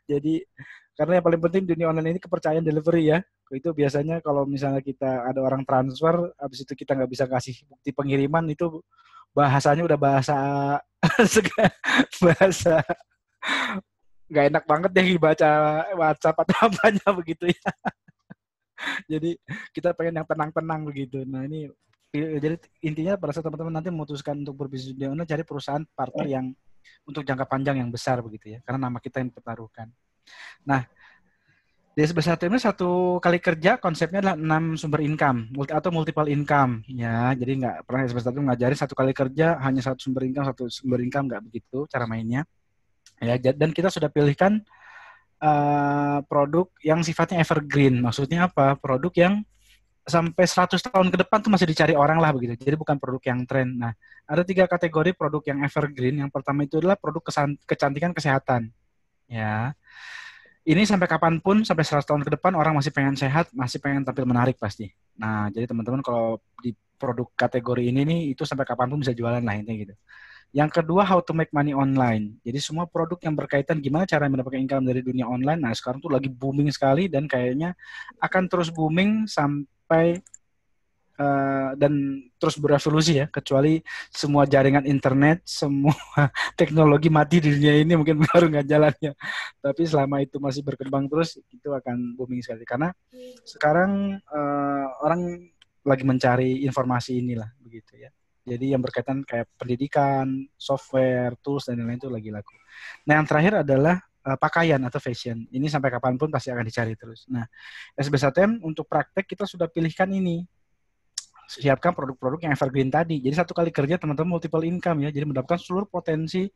Jadi, karena yang paling penting dunia online ini kepercayaan delivery ya. Itu biasanya kalau misalnya kita ada orang transfer, habis itu kita nggak bisa kasih bukti pengiriman, itu bahasanya udah bahasa nggak enak banget deh dibaca WhatsApp atau apanya begitu ya. Jadi kita pengen yang tenang-tenang begitu. Nah ini jadi intinya pada saat teman-teman nanti memutuskan untuk berbisnis di online, cari perusahaan partner yang untuk jangka panjang yang besar begitu ya, karena nama kita yang dipertaruhkan. Nah, di SB1M ini 1 kali kerja konsepnya adalah 6 sumber income atau multiple income ya. Jadi nggak pernah SB1M ngajarin 1 kali kerja hanya 1 sumber income, nggak begitu cara mainnya ya. Dan kita sudah pilihkan produk yang sifatnya evergreen. Maksudnya apa? Produk yang sampai 100 tahun ke depan tuh masih dicari orang lah begitu. Jadi bukan produk yang tren. Nah, ada 3 kategori produk yang evergreen. Yang pertama itu adalah produk kecantikan kesehatan. Ya. Ini sampai kapanpun, sampai 100 tahun ke depan orang masih pengen sehat, masih pengen tampil menarik pasti. Nah, jadi teman-teman kalau di produk kategori ini nih, itu sampai kapanpun bisa jualan lah intinya gitu. Yang kedua, how to make money online. Jadi semua produk yang berkaitan gimana cara mendapatkan income dari dunia online. Nah, sekarang tuh lagi booming sekali dan kayaknya akan terus booming sampai dan terus berevolusi ya, kecuali semua jaringan internet, semua teknologi mati di dunia ini mungkin baru nggak jalannya. Tapi selama itu masih berkembang terus, itu akan booming sekali. Karena sekarang orang lagi mencari informasi inilah begitu ya. Jadi yang berkaitan kayak pendidikan, software, tools, dan lain-lain itu lagi laku. Nah yang terakhir adalah pakaian atau fashion. Ini sampai kapanpun pasti akan dicari terus. Nah, SB1M untuk praktek kita sudah pilihkan ini. Siapkan produk-produk yang evergreen tadi. Jadi 1 kali kerja teman-teman multiple income ya. Jadi mendapatkan seluruh potensi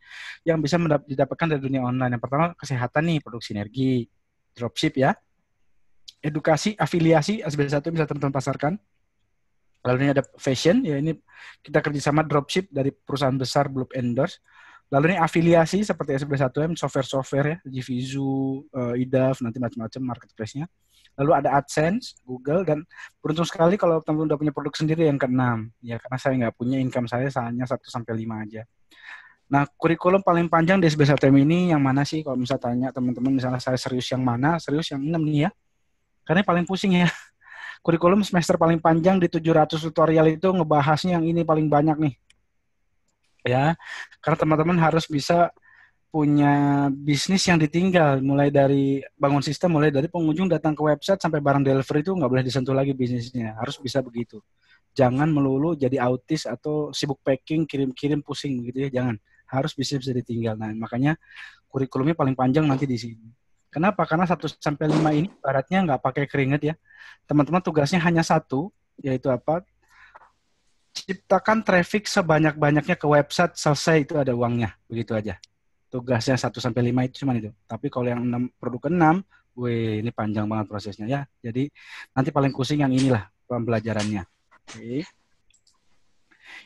yang bisa didapatkan dari dunia online. Yang pertama kesehatan nih, produk sinergi, dropship ya. Edukasi, afiliasi, SB1M bisa teman-teman pasarkan. Lalu ini ada fashion, ya ini kita kerjasama dropship dari perusahaan besar belum endorse. Lalu ini afiliasi seperti SB1M, software-software ya, Jivizu, IDAF, nanti macam-macam marketplace-nya. Lalu ada AdSense, Google, dan beruntung sekali kalau teman-teman udah punya produk sendiri yang ke-6. Ya, karena saya nggak punya, income saya hanya 1-5 aja. Nah, kurikulum paling panjang di SB1M ini yang mana sih? Kalau misalnya tanya teman-teman, misalnya saya serius yang mana? Serius yang 6 nih ya. Karena paling pusing ya. Kurikulum semester paling panjang di 700 tutorial itu ngebahasnya yang ini paling banyak nih. Ya, karena teman-teman harus bisa punya bisnis yang ditinggal, mulai dari bangun sistem, mulai dari pengunjung datang ke website sampai barang delivery itu nggak boleh disentuh lagi bisnisnya. Harus bisa begitu. Jangan melulu jadi autis atau sibuk packing, kirim-kirim pusing gitu ya, jangan. Harus bisa ditinggal. Nah, makanya kurikulumnya paling panjang nanti di sini. Kenapa? Karena 1-5 ini baratnya nggak pakai keringat ya. Teman-teman tugasnya hanya satu, yaitu apa? Ciptakan traffic sebanyak-banyaknya ke website, selesai itu ada uangnya. Begitu aja. Tugasnya 1-5 itu cuma itu. Tapi kalau yang 6, produk ke-6, wih, ini panjang banget prosesnya ya. Jadi nanti paling pusing yang inilah pembelajarannya. Oke.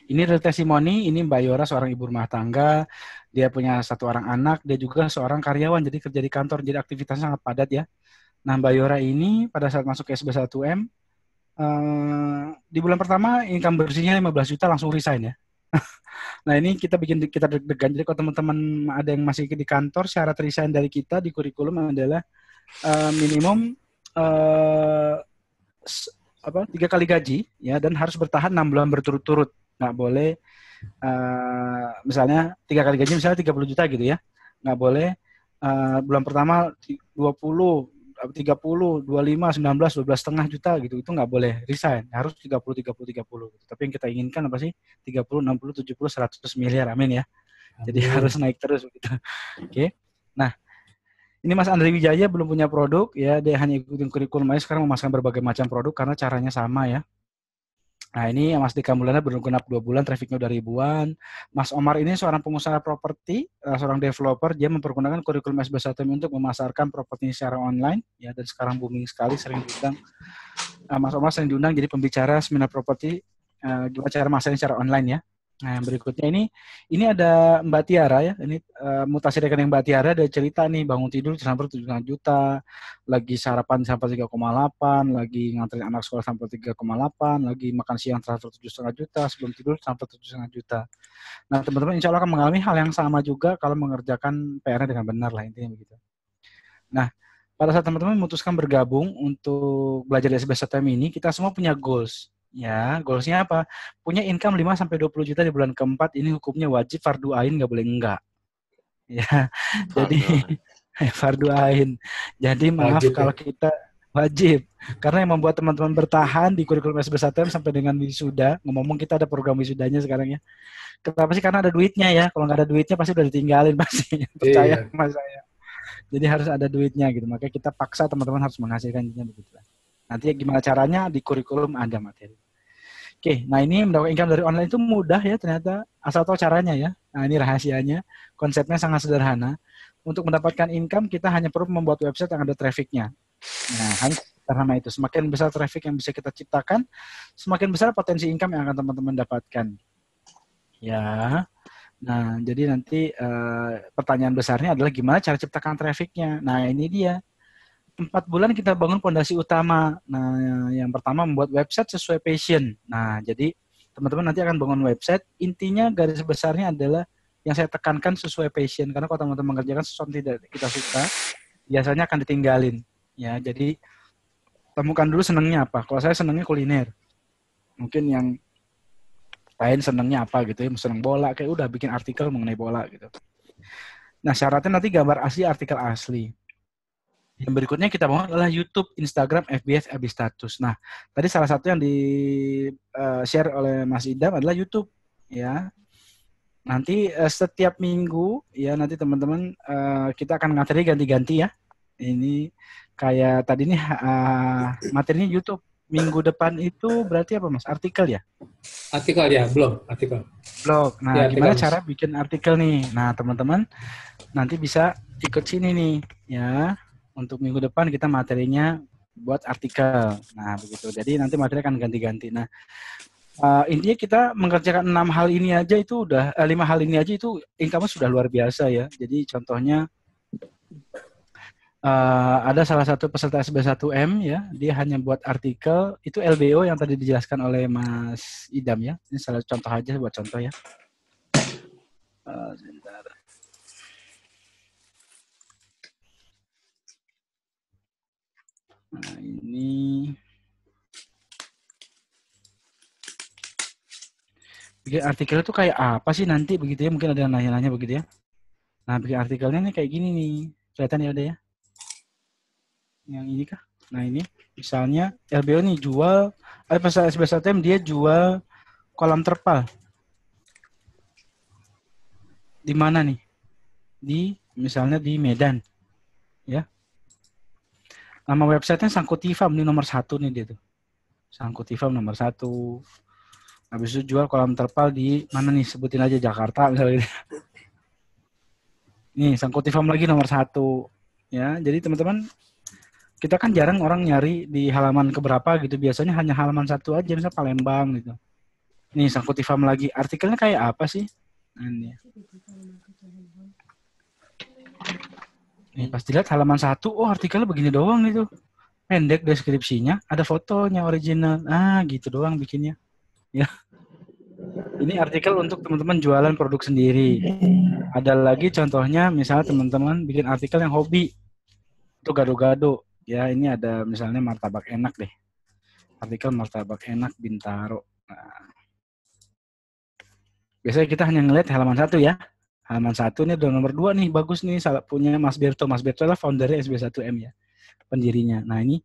Ini real testimoni, ini Mbak Yora seorang ibu rumah tangga, dia punya 1 orang anak, dia juga seorang karyawan, jadi kerja di kantor, jadi aktivitasnya sangat padat ya. Nah, Mbak Yora ini pada saat masuk ke SB1M, di bulan pertama income bersihnya 15 juta langsung resign ya. Nah, ini kita deg-degan, jadi kalau teman-teman ada yang masih di kantor, syarat resign dari kita di kurikulum adalah minimum 3 kali gaji ya, dan harus bertahan 6 bulan berturut-turut. Nggak boleh misalnya 3 kali gaji misalnya 30 juta gitu ya, nggak boleh bulan pertama 20, 30, 25, 19, 12,5 juta gitu, itu nggak boleh resign, harus 30 gitu. Tapi yang kita inginkan apa sih? 30, 60, 70, 100 miliar, amin ya. Jadi harus naik terus begitu. Oke. Nah, ini Mas Andri Wijaya belum punya produk ya, dia hanya ikutin kurikulum aja, sekarang memasarkan berbagai macam produk karena caranya sama ya. Nah, ini Mas Dika Mulana baru genap 2 bulan, trafficnya udah ribuan. Mas Omar ini seorang pengusaha properti, seorang developer, dia mempergunakan kurikulum SB1M untuk memasarkan properti secara online, ya, dan sekarang booming sekali, sering diundang. Mas Omar sering diundang jadi pembicara seminar properti, gimana cara masarnya secara online ya. Nah, yang berikutnya ini ada Mbak Tiara ya, ini mutasi rekening Mbak Tiara, ada cerita nih, bangun tidur sampai 7,5 juta, lagi sarapan sampai 3,8, lagi nganterin anak sekolah sampai 3,8, lagi makan siang transfer 7,5 juta, sebelum tidur sampai 7,5 juta. Nah, teman-teman insya Allah akan mengalami hal yang sama juga kalau mengerjakan PR-nya dengan benar lah, intinya begitu. Nah, pada saat teman-teman memutuskan bergabung untuk belajar di SB1M ini, kita semua punya goals. Ya, goalsnya apa? Punya income 5-20 juta di bulan keempat, ini hukumnya wajib fardu ain, nggak boleh enggak. Ya, jadi fardu ain. Jadi maaf wajib, kalau kita wajib. Karena yang membuat teman-teman bertahan di kurikulum SB1M sampai dengan wisuda, ngomong kita ada program wisudanya sekarang ya. Kenapa sih? Karena ada duitnya ya. Kalau nggak ada duitnya pasti udah ditinggalin pasti. Percaya sama saya. Jadi harus ada duitnya gitu. Makanya kita paksa teman-teman harus menghasilkan begitu. Nanti gimana caranya di kurikulum ada materi. Oke, nah ini mendapatkan income dari online itu mudah ya ternyata, asal tahu caranya ya. Nah ini rahasianya, konsepnya sangat sederhana. Untuk mendapatkan income kita hanya perlu membuat website yang ada trafficnya. Nah hanya karena itu, semakin besar traffic yang bisa kita ciptakan, semakin besar potensi income yang akan teman-teman dapatkan. Ya, nah jadi nanti pertanyaan besarnya adalah gimana cara ciptakan trafficnya. Nah ini dia. 4 bulan kita bangun fondasi utama. Nah, yang pertama membuat website sesuai passion. Nah, jadi teman-teman nanti akan bangun website. Intinya garis besarnya adalah yang saya tekankan sesuai passion. Karena kalau teman-teman mengerjakan sesuatu yang tidak kita suka, biasanya akan ditinggalin. Ya, jadi temukan dulu senangnya apa. Kalau saya senangnya kuliner. Mungkin yang lain senangnya apa gitu ya. Senang bola, kayak udah bikin artikel mengenai bola gitu. Nah, syaratnya nanti gambar asli, artikel asli. Yang berikutnya kita bangun adalah YouTube, Instagram, FB, FB status. Nah, tadi salah satu yang di-share oleh Mas Idam adalah YouTube. Ya, nanti setiap minggu, ya nanti teman-teman kita akan materi ganti-ganti ya. Ini kayak tadi nih materinya YouTube. Minggu depan itu berarti apa Mas? Artikel ya? Artikel ya, artikel. Blog. Nah, ya, gimana cara bikin artikel nih? Nah, teman-teman nanti bisa ikut sini nih, ya. Untuk minggu depan kita materinya buat artikel. Nah, begitu. Jadi nanti materi akan ganti-ganti. Nah, intinya kita mengerjakan 6 hal ini aja itu udah 5 hal ini aja itu income sudah luar biasa ya. Jadi contohnya ada salah satu peserta SB1M ya, dia hanya buat artikel itu LBO yang tadi dijelaskan oleh Mas Idam ya. Ini salah contoh aja buat contoh ya. Sebentar. Nah, ini bikin artikel itu kayak apa sih nanti begitu ya? Mungkin ada yang nanya-nanya begitu ya. Nah, bikin artikelnya nih kayak gini nih. Kelihatan ya udah ya. Yang ini kah? Nah, ini misalnya LBO nih jual peserta SB1M dia jual kolam terpal. Di mana nih? Misalnya di Medan. Ya. Nama websitenya Sangkutifam, ini nomor 1 nih dia tuh. Sangkutifam nomor 1. Habis itu jual kolam terpal di mana nih? Sebutin aja Jakarta misalnya. Nih, Sangkutifam lagi nomor 1. Ya, jadi teman-teman, kita kan jarang orang nyari di halaman keberapa gitu. Biasanya hanya halaman 1 aja, misalnya Palembang gitu. Nih, Sangkutifam lagi. Artikelnya kayak apa sih? Nah, ini. Nih, pas dilihat halaman 1, oh artikelnya begini doang gitu. Pendek deskripsinya, ada fotonya original. Gitu doang bikinnya. Ya. Ini artikel untuk teman-teman jualan produk sendiri. Ada lagi contohnya, misalnya teman-teman bikin artikel yang hobi. Itu gado-gado. Ya, ini ada misalnya martabak enak deh. Artikel martabak enak Bintaro. Nah. Biasanya kita hanya ngeliat halaman 1 ya. Halaman 1 ini udah nomor 2 nih, bagus nih, punya Mas Berto. Mas Berto adalah foundernya SB1M ya, pendirinya. Nah ini,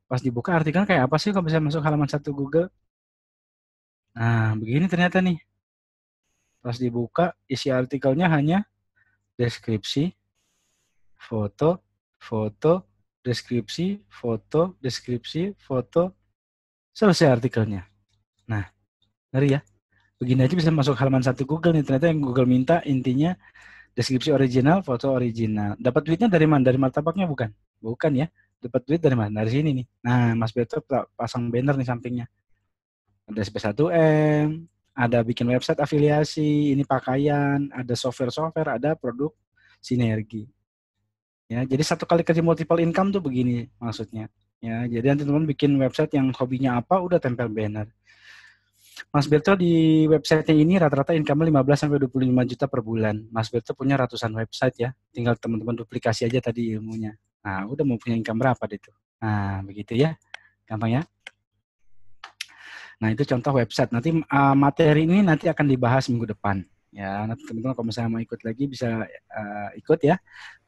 pas dibuka artikel kayak apa sih kalau bisa masuk halaman 1 Google? Nah, begini ternyata nih. Pas dibuka, isi artikelnya hanya deskripsi, foto, deskripsi, foto, selesai artikelnya. Nah, ngeri ya. Begini aja bisa masuk halaman 1 Google nih. Ternyata yang Google minta intinya deskripsi original, foto original. Dapat duitnya dari mana? Dari martabaknya bukan? Bukan ya. Dapat duit dari mana? Dari sini nih. Nah, Mas Beto pasang banner nih sampingnya. Ada SP1M, ada bikin website afiliasi, ini pakaian, ada software, ada produk sinergi. Ya, jadi satu kali kerja multiple income tuh begini maksudnya. Ya, jadi nanti teman-teman bikin website yang hobinya apa, udah tempel banner. Mas Berto di website-nya ini rata-rata income 15-25 juta per bulan. Mas Berto punya ratusan website ya. Tinggal teman-teman duplikasi aja tadi ilmunya. Nah, udah mau punya income berapa deh tuh. Nah, begitu ya. Gampang ya. Nah, itu contoh website. Nanti materi ini nanti akan dibahas minggu depan. Ya, nanti teman-teman kalau misalnya mau ikut lagi bisa ikut ya.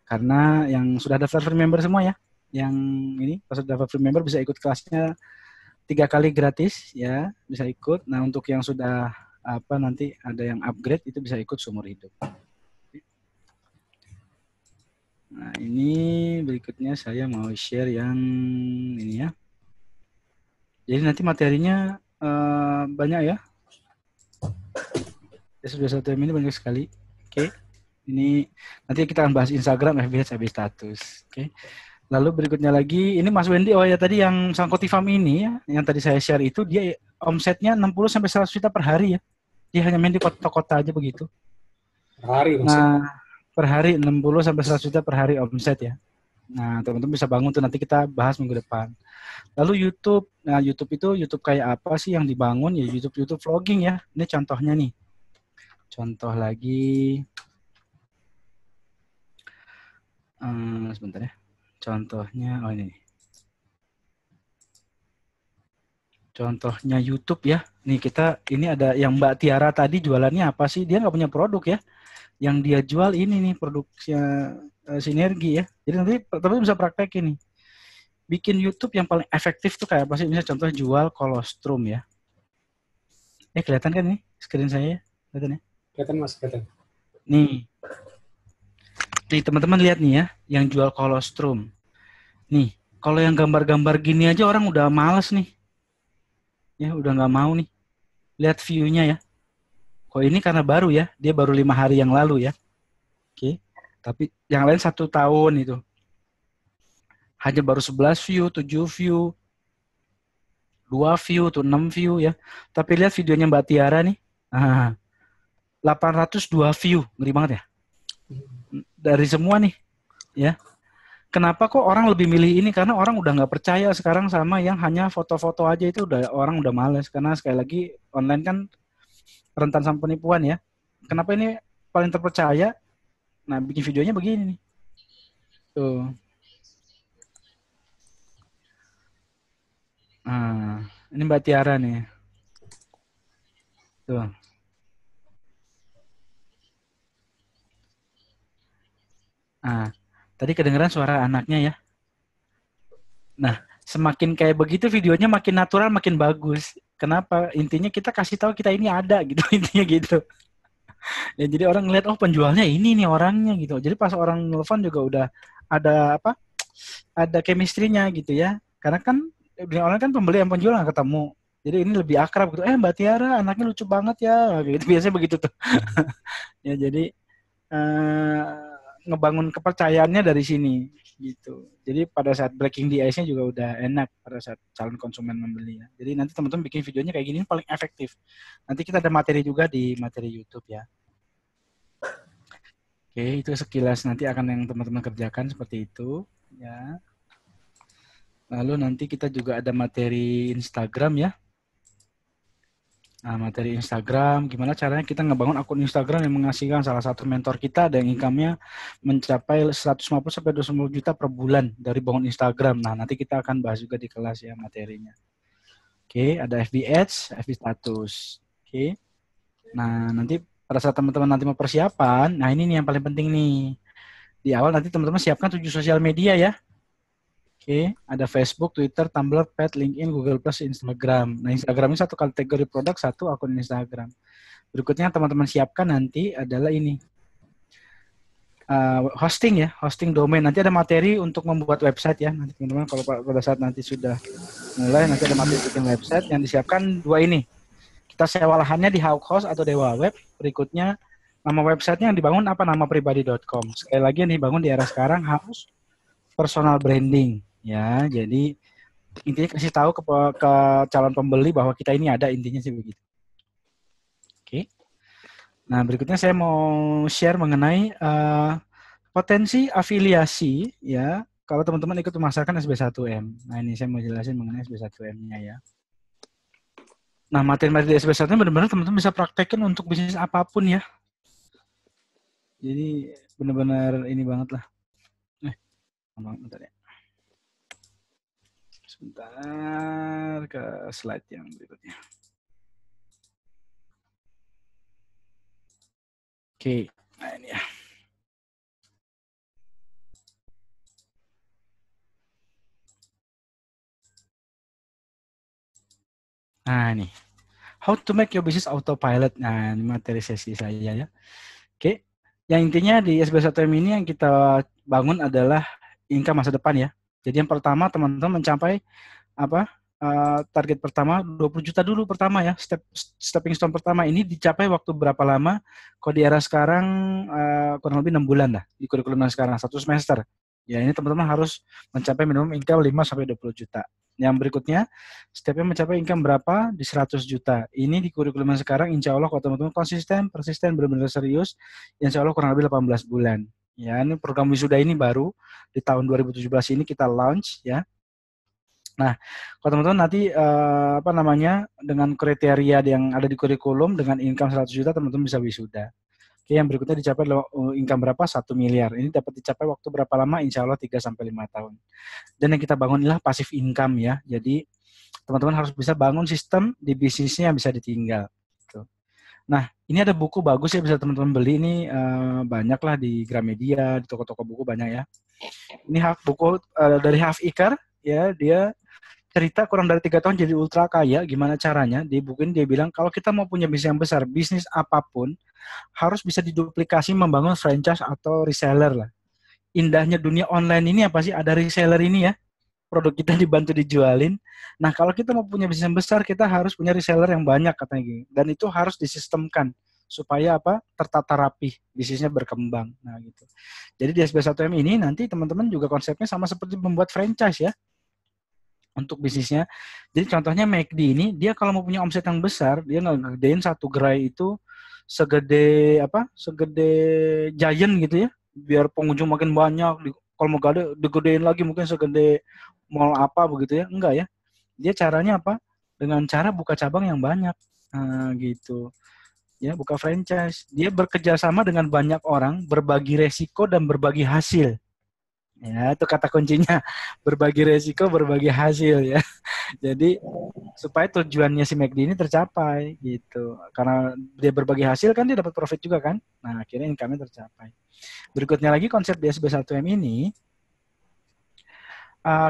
Karena yang sudah daftar free member semua ya. Yang ini, pas sudah daftar free member bisa ikut kelasnya 3 kali gratis ya, bisa ikut. Nah, untuk yang sudah nanti ada yang upgrade itu bisa ikut seumur hidup. Nah, ini berikutnya saya mau share yang ini ya. Jadi nanti materinya banyak ya. SB1M ini banyak sekali. Oke. Ini nanti kita akan bahas Instagram, FB status. Oke. Lalu berikutnya lagi, ini Mas Wendy, oh ya tadi yang Sangkutifam ini ya, yang tadi saya share itu dia omsetnya 60-100 juta per hari ya. Dia hanya main di kota-kota aja begitu. Per hari maksudnya. Nah, per hari 60-100 juta per hari omset ya. Nah, teman-teman bisa bangun tuh, nanti kita bahas minggu depan. Lalu YouTube, nah YouTube kayak apa sih yang dibangun ya, YouTube vlogging ya. Ini contohnya nih. Contoh lagi, sebentar ya. Contohnya, oh ini. Contohnya YouTube ya. Nih ini ada yang Mbak Tiara tadi jualannya apa sih? Dia nggak punya produk ya. Yang dia jual ini nih produknya sinergi ya. Jadi nanti teman-teman bisa praktek ini. Bikin YouTube yang paling efektif tuh kayak apa sih? Misalnya contoh jual kolostrum ya. Kelihatan kan nih screen saya ya? Kelihatan ya? Kelihatan Mas, kelihatan. Nih teman-teman lihat nih ya, yang jual kolostrum. Nih, kalau yang gambar-gambar gini aja orang udah males nih. Ya, udah nggak mau nih. Lihat view-nya ya. Kok ini karena baru ya, dia baru 5 hari yang lalu ya. Oke, tapi yang lain 1 tahun itu. hanya baru 11 view, 7 view, 2 view, tuh 6 view ya. Tapi lihat videonya Mbak Tiara nih. 802 view, ngeri banget ya. Dari semua nih, ya. Kenapa kok orang lebih milih ini? Karena orang udah nggak percaya sekarang sama yang hanya foto-foto aja, itu orang udah males. Karena sekali lagi online kan rentan sama penipuan ya. Kenapa ini paling terpercaya? Nah, bikin videonya begini nih. Tuh. Nah, ini Mbak Tiara nih. Tuh. Nah, tadi kedengeran suara anaknya ya. Nah, semakin kayak begitu videonya makin natural, makin bagus. Kenapa? Intinya kita kasih tahu kita ini ada gitu, intinya gitu. Ya, jadi orang ngeliat, oh penjualnya ini nih orangnya gitu. Jadi pas orang nelfon juga udah ada apa? Ada chemistry-nya gitu ya. Karena kan dunia online kan pembeli yang penjual nggak ketemu. Jadi ini lebih akrab gitu. Mbak Tiara anaknya lucu banget ya. Gitu. Biasanya begitu tuh. Ya jadi ngebangun kepercayaannya dari sini gitu. Jadi pada saat breaking the ice-nya juga udah enak pada saat calon konsumen membeli ya. Jadi nanti teman-teman bikin videonya kayak gini paling efektif. Nanti kita ada materi juga di materi YouTube ya. Oke, itu sekilas nanti akan yang teman-teman kerjakan seperti itu ya. Lalu nanti kita juga ada materi Instagram ya. Nah, materi Instagram, gimana caranya kita ngebangun akun Instagram yang menghasilkan salah satu mentor kita ada yang income-nya mencapai 150 sampai 250 juta per bulan dari bangun Instagram. Nah, nanti kita akan bahas juga di kelas ya materinya. Oke, ada FB Ads, FB Status. Oke. Nah, nanti pada saat teman-teman nanti mau persiapan, nah ini nih yang paling penting nih. Di awal nanti teman-teman siapkan 7 sosial media ya. Oke, ada Facebook, Twitter, Tumblr, Pet, LinkedIn, Google+, Instagram. Nah, Instagram ini satu kategori produk, satu akun Instagram. Berikutnya teman-teman siapkan nanti adalah ini. Hosting ya, hosting domain. Nanti ada materi untuk membuat website ya. Nanti teman-teman kalau pada saat nanti sudah mulai, nanti ada materi bikin website yang disiapkan dua ini. Kita sewa lahannya di Hawkhouse atau Dewa Web. Berikutnya, nama websitenya yang dibangun apa? Nama pribadi.com. Sekali lagi yang dibangun di era sekarang harus personal branding. Ya, jadi intinya kasih tahu ke calon pembeli bahwa kita ini ada, intinya sih begitu. Oke. Nah, berikutnya saya mau share mengenai potensi afiliasi ya kalau teman-teman ikut memasarkan SB1M. Nah, ini saya mau jelasin mengenai SB1M-nya ya. Nah, materi-materi di SB1M benar-benar teman-teman bisa praktekin untuk bisnis apapun ya. Jadi benar-benar ini banget lah. Bentar ya. Sebentar ke slide yang berikutnya. Oke, nah ini ya. Nah ini, how to make your business autopilot. Nah ini materi sesi saya ya. Oke, yang intinya di SB1M ini yang kita bangun adalah income masa depan ya. Jadi yang pertama teman-teman mencapai apa target pertama 20 juta dulu pertama ya. Stepping stone pertama ini dicapai waktu berapa lama? Kalau di era sekarang kurang lebih 6 bulan lah di kurikulum sekarang 1 semester. Ya ini teman-teman harus mencapai minimum income 5 sampai 20 juta. Yang berikutnya stepnya mencapai income berapa? Di 100 juta. Ini di kurikulum sekarang insya Allah kalau teman-teman konsisten, persisten, benar-benar serius, insya Allah kurang lebih 18 bulan. Ya, ini program wisuda ini baru di tahun 2017 ini kita launch ya. Nah, kalau teman-teman nanti dengan kriteria yang ada di kurikulum dengan income 100 juta teman-teman bisa wisuda. Oke, yang berikutnya dicapai income berapa? 1 miliar. Ini dapat dicapai waktu berapa lama? Insya Allah 3 sampai 5 tahun. Dan yang kita bangun adalah passive income ya. Jadi teman-teman harus bisa bangun sistem di bisnisnya yang bisa ditinggal. Nah, ini ada buku bagus ya bisa teman-teman beli ini banyak lah di Gramedia, di toko-toko buku banyak ya. Ini buku dari Half Ikar ya, dia cerita kurang dari 3 tahun jadi ultra kaya, gimana caranya? Di buku ini dia bilang kalau kita mau punya bisnis yang besar, bisnis apapun harus bisa diduplikasi membangun franchise atau reseller lah. Indahnya dunia online ini apa sih? Ada reseller ini ya. Produk kita dibantu dijualin. Nah, kalau kita mau punya bisnis yang besar, kita harus punya reseller yang banyak katanya gitu. Dan itu harus disistemkan supaya apa? Tertata rapi, bisnisnya berkembang. Nah, gitu. Jadi di SB1M ini nanti teman-teman juga konsepnya sama seperti membuat franchise ya untuk bisnisnya. Jadi contohnya McD ini dia kalau mau punya omset yang besar, dia ngegedein satu gerai itu segede apa? Segede Giant gitu ya. Biar pengunjung makin banyak. Kalau mau gede digedein lagi mungkin segede mall apa begitu ya. Enggak ya. Dia caranya apa? Dengan cara buka cabang yang banyak. Nah, gitu. Ya, buka franchise. Dia bekerja sama dengan banyak orang, berbagi resiko dan berbagi hasil. Ya, itu kata kuncinya. Berbagi resiko, berbagi hasil ya. Jadi supaya tujuannya si McD ini tercapai gitu. Karena dia berbagi hasil kan dia dapat profit juga kan. Nah, akhirnya income-nya tercapai. Berikutnya lagi konsep DSB1M ini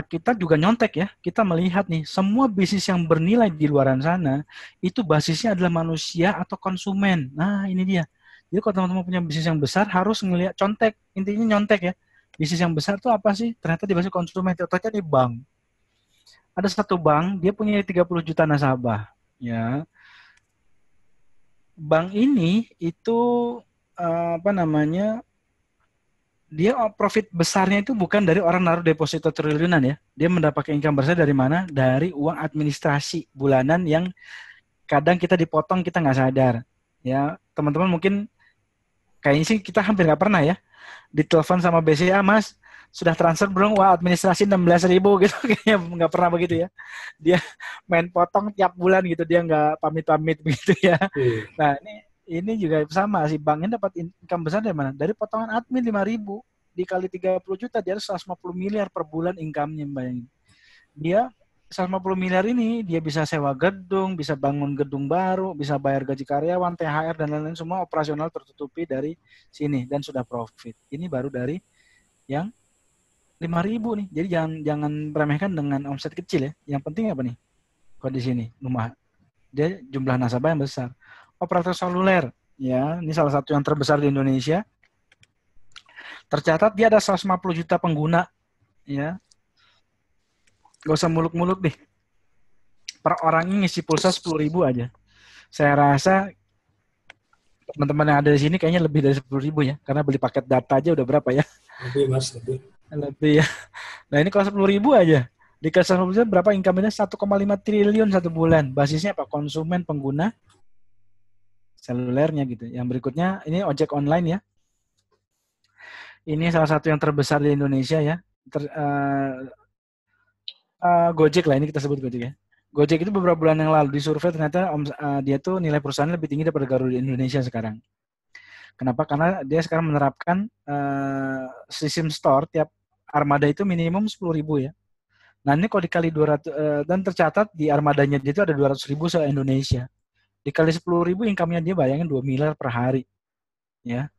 kita juga nyontek ya. Kita melihat nih, semua bisnis yang bernilai di luaran sana itu basisnya adalah manusia atau konsumen. Nah, ini dia. Jadi kalau teman-teman punya bisnis yang besar harus ngelihat contek. Intinya nyontek ya. Bisnis yang besar itu apa sih? Ternyata di basis konsumen. Contohnya di bank. Ada satu bank, dia punya 30 juta nasabah. Ya. Bank ini itu apa namanya? Dia profit besarnya itu bukan dari orang naruh deposito triliunan ya. Dia mendapatkan income besar dari mana? Dari uang administrasi bulanan yang kadang kita dipotong kita nggak sadar. Ya, teman-teman mungkin kayaknya sih kita hampir nggak pernah ya ditelepon sama BCA, Mas, sudah transfer belum? Wah, administrasi 16.000 gitu. Kayaknya nggak pernah begitu ya. Dia main potong tiap bulan gitu, dia nggak pamit-pamit begitu ya. Nah, ini juga sama, si banknya dapat income besar dari mana? Dari potongan admin 5.000 dikali 30 juta, dia harus 150 miliar per bulan income-nya, bayangin. Dia 150 miliar ini dia bisa sewa gedung, bisa bangun gedung baru, bisa bayar gaji karyawan, THR dan lain-lain, semua operasional tertutupi dari sini dan sudah profit. Ini baru dari yang 5.000 nih. Jadi jangan meremehkan dengan omset kecil ya. Yang penting apa nih? Kondisi ini rumah. Dia jumlah nasabah yang besar. Operator seluler ya, ini salah satu yang terbesar di Indonesia. Tercatat dia ada 150 juta pengguna ya. Gak usah muluk-muluk deh. Per orangnya ngisi pulsa 10.000 aja. Saya rasa teman-teman yang ada di sini kayaknya lebih dari 10.000 ya. Karena beli paket data aja udah berapa ya? Lebih, Mas, lebih. Lebih ya. Nah, ini kalau 10.000 aja. Dikasih 10 juta berapa income-nya? 1,5 triliun satu bulan. Basisnya apa? Konsumen, pengguna, selulernya gitu. Yang berikutnya, ini ojek online ya. Ini salah satu yang terbesar di Indonesia ya. Gojek lah, ini kita sebut Gojek ya. Gojek itu beberapa bulan yang lalu disurvei ternyata dia tuh nilai perusahaan lebih tinggi daripada Garuda Indonesia sekarang. Kenapa? Karena dia sekarang menerapkan sistem store tiap armada itu minimum 10.000 ya. Nah ini kalau dikali 200 dan tercatat di armadanya dia itu ada 200.000 se-Indonesia. Dikali 10.000 income-nya dia bayangin 2 miliar per hari. Ya.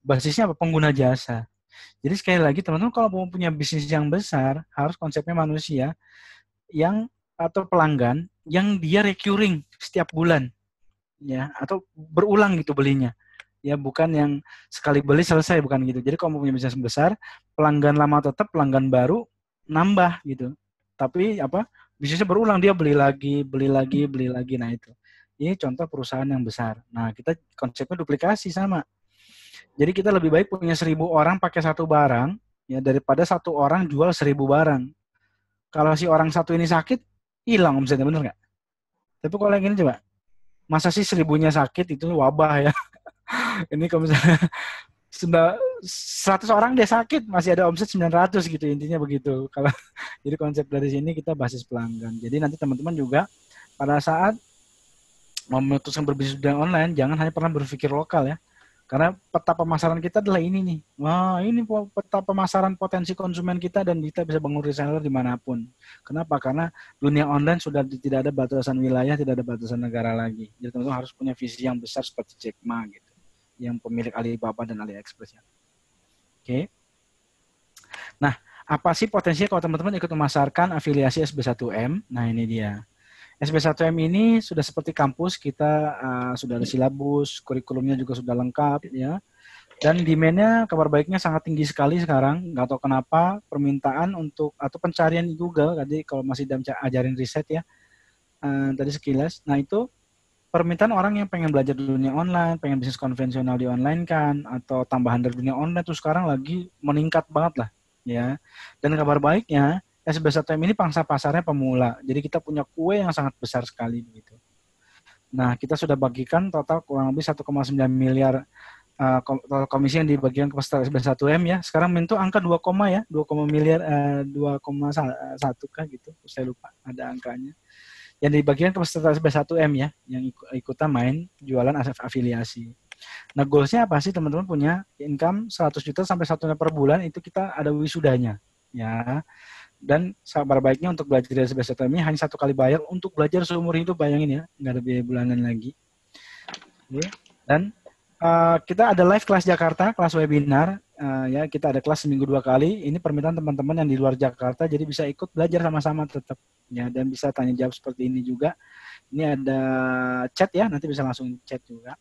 Basisnya apa? Pengguna jasa. Jadi sekali lagi teman-teman kalau mau punya bisnis yang besar harus konsepnya manusia yang atau pelanggan yang dia recurring setiap bulan ya atau berulang gitu belinya ya, bukan yang sekali beli selesai, bukan gitu. Jadi kalau mau punya bisnis besar pelanggan lama tetap, pelanggan baru nambah gitu, tapi apa bisnisnya berulang, dia beli lagi. Nah itu ini contoh perusahaan yang besar. Nah kita konsepnya duplikasi sama. Jadi kita lebih baik punya 1.000 orang pakai satu barang ya daripada satu orang jual 1.000 barang. Kalau si orang satu ini sakit, hilang omsetnya, bener nggak? Tapi kalau yang ini coba, masa sih 1.000-nya sakit itu wabah ya? Ini kalau misalnya 100 orang dia sakit masih ada omset 900 gitu, intinya begitu. Kalau jadi konsep dari sini kita basis pelanggan. Jadi nanti teman-teman juga pada saat memutuskan berbisnis dengan online jangan hanya pernah berpikir lokal ya. Karena peta pemasaran kita adalah ini nih. Wah, ini peta pemasaran potensi konsumen kita dan kita bisa bangun reseller dimanapun. Kenapa? Karena dunia online sudah tidak ada batasan wilayah, tidak ada batasan negara lagi. Jadi teman-teman harus punya visi yang besar seperti Jack Ma gitu, yang pemilik Alibaba dan AliExpress ya. Oke. Nah, apa sih potensinya kalau teman-teman ikut memasarkan afiliasi SB1M? Nah, ini dia. SB1M ini sudah seperti kampus, kita sudah ada silabus, kurikulumnya juga sudah lengkap ya. Dan demand-nya kabar baiknya sangat tinggi sekali sekarang. Nggak tahu kenapa permintaan untuk atau pencarian di Google tadi kalau masih dalam ajarin riset ya. Tadi sekilas. Nah, itu permintaan orang yang pengen belajar di dunia online, pengen bisnis konvensional di online kan, atau tambahan dari dunia online tuh sekarang lagi meningkat banget lah, ya. Dan kabar baiknya, SB1M ini pangsa pasarnya pemula, jadi kita punya kue yang sangat besar sekali begitu. Nah, kita sudah bagikan total kurang lebih 1,9 miliar total komisi yang dibagikan ke peserta SB1M ya. Sekarang mentu angka 2, ya, 2, miliar 2,1 kah gitu, saya lupa ada angkanya. Yang dibagikan ke peserta SB1M ya, yang ikutan main jualan afiliasi. Nah, goalsnya apa sih teman-teman? Punya income 100 juta sampai 1 miliar per bulan, itu kita ada wisudanya ya. Dan kabar baiknya untuk belajar dari SB1M ini hanya 1 kali bayar untuk belajar seumur hidup, bayangin ya, nggak ada biaya bulanan lagi. Oke. Dan kita ada live kelas Jakarta, kelas webinar, ya kita ada kelas seminggu 2 kali. Ini permintaan teman-teman yang di luar Jakarta, jadi bisa ikut belajar sama-sama tetap, ya, dan bisa tanya jawab seperti ini juga. Ini ada chat ya, nanti bisa langsung chat juga.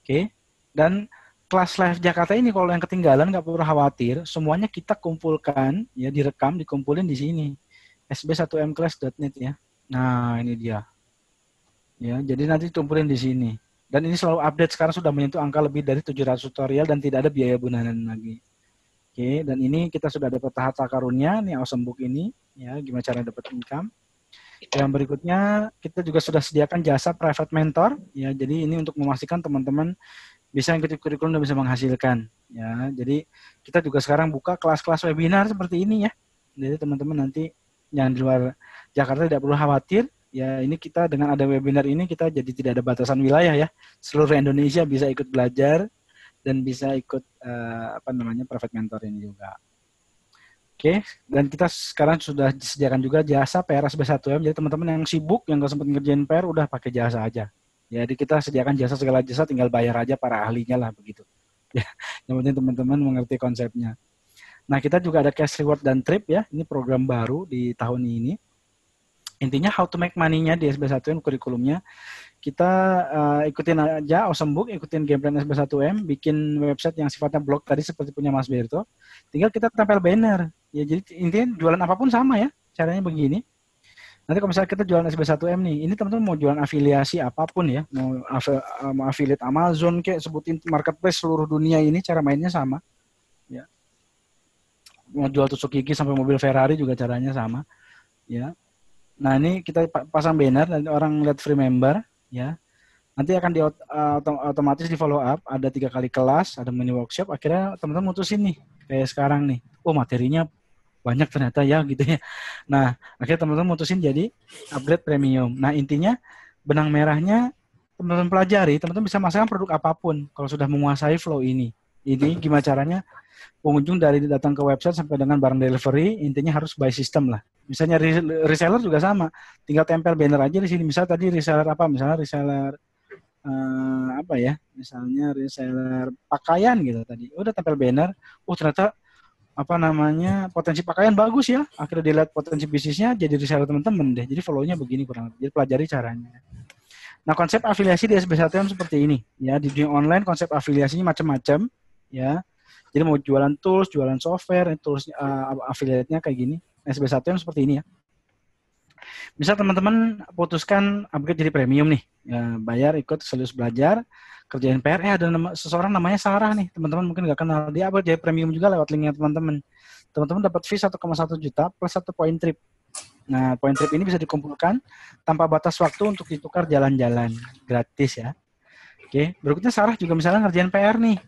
Oke, dan kelas live Jakarta ini kalau yang ketinggalan nggak perlu khawatir, semuanya kita kumpulkan, ya, direkam, dikumpulin di sini, sb1mclass.net ya. Nah ini dia, ya, jadi nanti kumpulin di sini. Dan ini selalu update, sekarang sudah menyentuh angka lebih dari 700 tutorial dan tidak ada biaya bulanan lagi. Oke, dan ini kita sudah dapat harta karunnya, nih awesome book ini, ya, gimana cara dapat income. Yang berikutnya, kita juga sudah sediakan jasa private mentor, ya, jadi ini untuk memastikan teman-teman bisa mengikuti kurikulum dan bisa menghasilkan, ya. Jadi kita juga sekarang buka kelas-kelas webinar seperti ini ya. Jadi teman-teman nanti yang di luar Jakarta tidak perlu khawatir. Ya, ini kita dengan ada webinar ini kita jadi tidak ada batasan wilayah ya. Seluruh Indonesia bisa ikut belajar dan bisa ikut private mentor ini juga. Oke, dan kita sekarang sudah disediakan juga jasa PR SB1M. Jadi teman-teman yang sibuk yang nggak sempat ngerjain PR udah pakai jasa aja. Jadi kita sediakan jasa, segala jasa, tinggal bayar aja para ahlinya lah begitu. Ya, yang penting teman-teman mengerti konsepnya. Nah, kita juga ada cash reward dan trip ya. Ini program baru di tahun ini. Intinya how to make money-nya di SB1M kurikulumnya. Kita ikutin aja awesome book, ikutin game plan SB1M, bikin website yang sifatnya blog tadi seperti punya Mas Berto. Tinggal kita tempel banner. Ya, jadi intinya jualan apapun sama ya. Caranya begini. Nanti kalau misalnya kita jualan SB1M nih, ini teman-teman mau jualan afiliasi apapun ya, mau affiliate Amazon kayak sebutin marketplace seluruh dunia ini, cara mainnya sama. Ya. Mau jual tusuk gigi sampai mobil Ferrari juga caranya sama. Ya. Nah, ini kita pasang banner, nanti orang lihat free member, ya. Nanti akan otomatis di follow up, ada 3 kali kelas, ada mini workshop, akhirnya teman-teman mutusin nih, kayak sekarang nih, oh materinya banyak ternyata ya, gitu ya. Nah, akhirnya teman-teman mutusin jadi upgrade premium. Nah, intinya benang merahnya teman-teman pelajari, teman-teman bisa masukkan produk apapun, kalau sudah menguasai flow ini. Ini gimana caranya? Pengunjung dari datang ke website sampai dengan barang delivery, intinya harus by system lah. Misalnya reseller juga sama, tinggal tempel banner aja di sini. Misalnya tadi reseller apa? Misalnya reseller misalnya reseller pakaian gitu tadi. Udah tempel banner, oh ternyata potensi pakaian bagus ya. Akhirnya dilihat potensi bisnisnya, jadi reseller teman-teman deh. Jadi follow-nya begini kurang lebih. Jadi pelajari caranya. Nah, konsep afiliasi di SB1M seperti ini. Ya, di dunia online konsep afiliasinya macam-macam, ya. Jadi mau jualan tools, jualan software, tools affiliate-nya kayak gini. SB1M seperti ini ya. Misal teman-teman putuskan upgrade jadi premium nih. Ya, bayar, ikut, serius belajar, kerjain PR. Ada seseorang namanya Sarah nih. Teman-teman mungkin nggak kenal. Dia upgrade jadi premium juga lewat linknya teman-teman. Teman-teman dapat fee 1,1 juta plus 1 point trip. Nah, point trip ini bisa dikumpulkan tanpa batas waktu untuk ditukar jalan-jalan. Gratis ya. Oke, berikutnya Sarah juga misalnya ngerjain PR nih.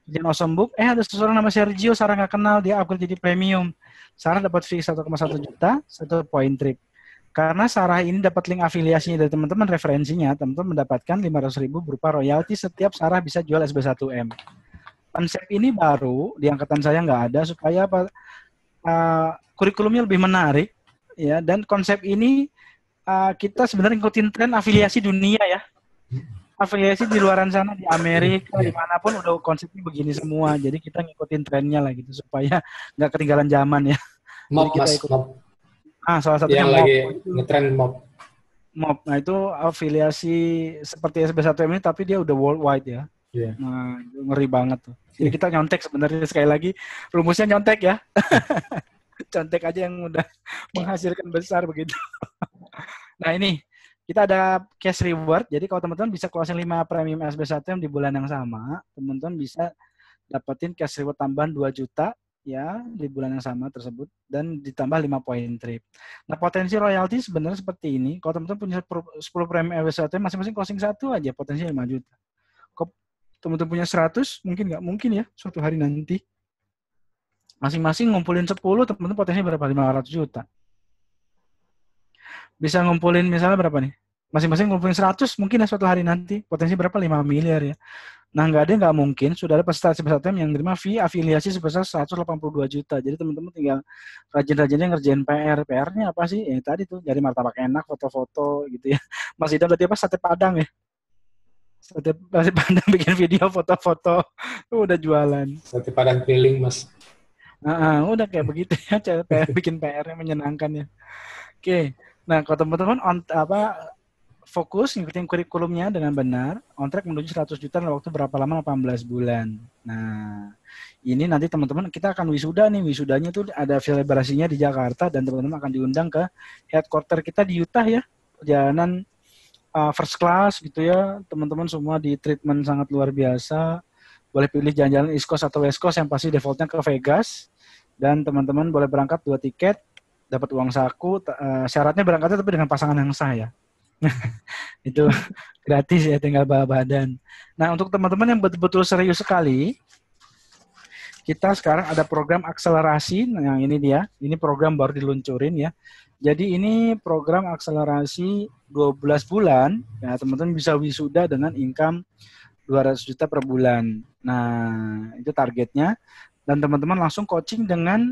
Kerjaan awesome book, ada seseorang nama Sergio, Sarah nggak kenal, dia upgrade jadi premium. Sarah dapat fee 1,1 juta, 1 point trip. Karena Sarah ini dapat link afiliasinya dari teman-teman, referensinya, teman-teman mendapatkan 500.000 berupa royalti setiap Sarah bisa jual SB1M. Konsep ini baru, di angkatan saya nggak ada, supaya kurikulumnya lebih menarik, ya. Dan konsep ini kita sebenarnya ngikutin tren afiliasi dunia ya. Afiliasi di luaran sana, di Amerika, dimanapun udah konsepnya begini semua. Jadi kita ngikutin trennya lah gitu, supaya nggak ketinggalan zaman ya. Mob, kita Mas, ikut. Mob. Salah satunya yang Mob. lagi ngetren Mob. Mob, nah itu afiliasi seperti SB1M ini, tapi dia udah worldwide ya. Yeah. Nah, ngeri banget tuh. Jadi kita nyontek sebenarnya, sekali lagi, rumusnya nyontek ya. Contek aja yang udah menghasilkan besar begitu. Nah ini, kita ada cash reward. Jadi kalau teman-teman bisa closing 5 premium SB1M di bulan yang sama, teman-teman bisa dapetin cash reward tambahan 2 juta ya di bulan yang sama tersebut dan ditambah 5 poin trip. Nah, potensi royalti sebenarnya seperti ini. Kalau teman-teman punya 10 premium SB1M masing-masing closing 1 aja potensinya 5 juta. Kalau teman-teman punya 100, mungkin nggak mungkin ya suatu hari nanti. Masing-masing ngumpulin 10, teman-teman potensinya berapa? 500 juta. Bisa ngumpulin misalnya berapa nih? Masing-masing ngumpulin 100 mungkin ya suatu hari nanti. Potensi berapa? 5 miliar ya. Nah, nggak mungkin. Sudah ada peserta SB1M yang menerima fee afiliasi sebesar 182 juta. Jadi teman-teman tinggal rajin-rajinnya ngerjain PR. PR-nya apa sih? Ya tadi tuh, cari martabak enak, foto-foto gitu ya. Mas Idam tadi apa? Sate Padang ya? Sate Padang bikin video foto-foto. Udah jualan. Sate Padang keliling, Mas. Udah kayak begitu ya. Cara bikin PR-nya menyenangkan ya. Oke. Nah, kalau teman-teman fokus ngikutin kurikulumnya dengan benar, on track menuju 100 juta dalam waktu berapa lama? 18 bulan. Nah, ini nanti teman-teman kita akan wisuda nih. Wisudanya tuh ada selebrasinya di Jakarta dan teman-teman akan diundang ke headquarter kita di Utah ya. Perjalanan first class gitu ya. Teman-teman semua di treatment sangat luar biasa. Boleh pilih jalan-jalan East Coast atau West Coast, yang pasti defaultnya ke Vegas. Dan teman-teman boleh berangkat 2 tiket, dapat uang saku, syaratnya berangkatnya tapi dengan pasangan yang sah ya. Itu gratis ya, tinggal bawa badan. Nah, untuk teman-teman yang betul-betul serius sekali, kita sekarang ada program akselerasi. Nah, yang ini dia, ini program baru diluncurin ya. Jadi ini program akselerasi 12 bulan, ya teman-teman bisa wisuda dengan income 200 juta per bulan. Nah, itu targetnya. Dan teman-teman langsung coaching dengan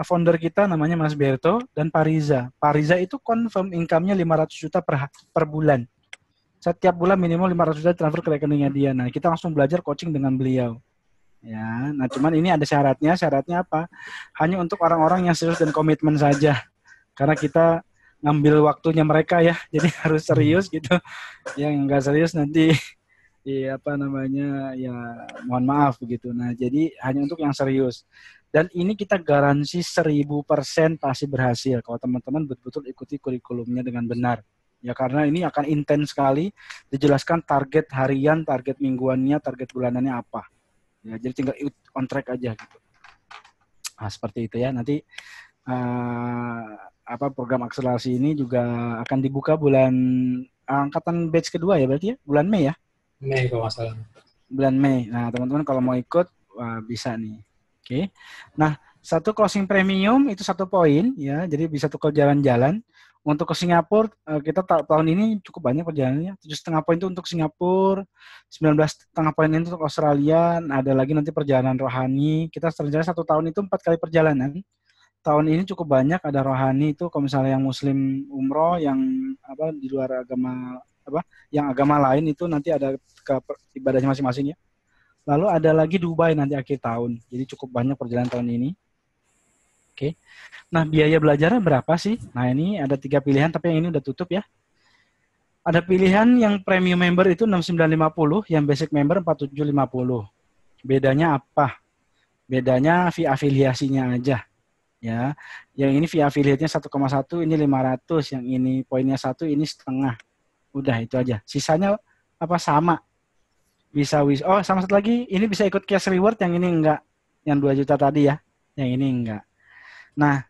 founder kita namanya Mas Berto dan Pak Riza. Pak Riza itu confirm income-nya 500 juta per bulan. Setiap bulan minimal 500 juta transfer ke rekeningnya dia. Nah, kita langsung belajar coaching dengan beliau. Ya, nah cuman ini ada syaratnya. Syaratnya apa? Hanya untuk orang-orang yang serius dan komitmen saja. Karena kita ngambil waktunya mereka ya. Jadi harus serius gitu. Yang enggak serius nanti ya mohon maaf begitu. Nah, jadi hanya untuk yang serius. Dan ini kita garansi 1000% pasti berhasil kalau teman-teman betul-betul ikuti kurikulumnya dengan benar. Ya, karena ini akan intens sekali, dijelaskan target harian, target mingguannya, target bulanannya apa. Ya, jadi tinggal on track aja gitu. Nah, seperti itu ya. Nanti program akselerasi ini juga akan dibuka bulan angkatan batch kedua ya berarti ya, bulan Mei ya. Mei kalau nggak salah. Bulan Mei. Nah, teman-teman kalau mau ikut, bisa nih. Oke. Nah, satu closing premium itu 1 poin ya. Jadi bisa tukar jalan-jalan. Untuk ke Singapura, kita tahun ini cukup banyak perjalanannya. 7,5 poin itu untuk Singapura, 19,5 poin itu untuk Australia. Ada lagi nanti perjalanan rohani. Kita rencana 1 tahun itu 4 kali perjalanan. Tahun ini cukup banyak, ada rohani itu kalau misalnya yang muslim umroh, yang di luar agama yang agama lain itu nanti ada ke ibadahnya masing-masing ya. Lalu ada lagi Dubai nanti akhir tahun. Jadi cukup banyak perjalanan tahun ini. Oke. Nah, biaya belajarnya berapa sih? Nah, ini ada 3 pilihan tapi yang ini udah tutup ya. Ada pilihan yang premium member itu 6950, yang basic member 4750. Bedanya apa? Bedanya fee afiliasinya aja. Ya. Yang ini fee affiliate-nya 1,1, ini 500, yang ini poinnya 1, ini setengah. Udah itu aja. Sisanya sama. Bisa sama satu lagi, ini bisa ikut cash reward, yang ini enggak. Yang 2 juta tadi ya. Yang ini enggak. Nah,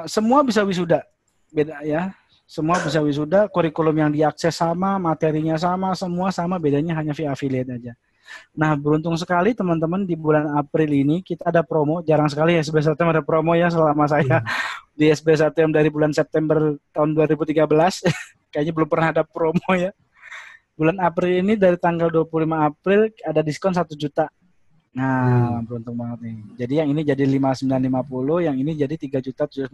semua bisa wisuda. Beda ya. Semua bisa wisuda, kurikulum yang diakses sama, materinya sama, semua sama, bedanya hanya via affiliate aja. Nah, beruntung sekali teman-teman di bulan April ini kita ada promo. Jarang sekali ya SB1M ada promo ya selama saya di SB1M dari bulan September tahun 2013. Kayaknya belum pernah ada promo ya. Bulan April ini dari tanggal 25 April ada diskon 1 juta. Nah, beruntung banget nih. Jadi yang ini jadi 5950, yang ini jadi 3.750.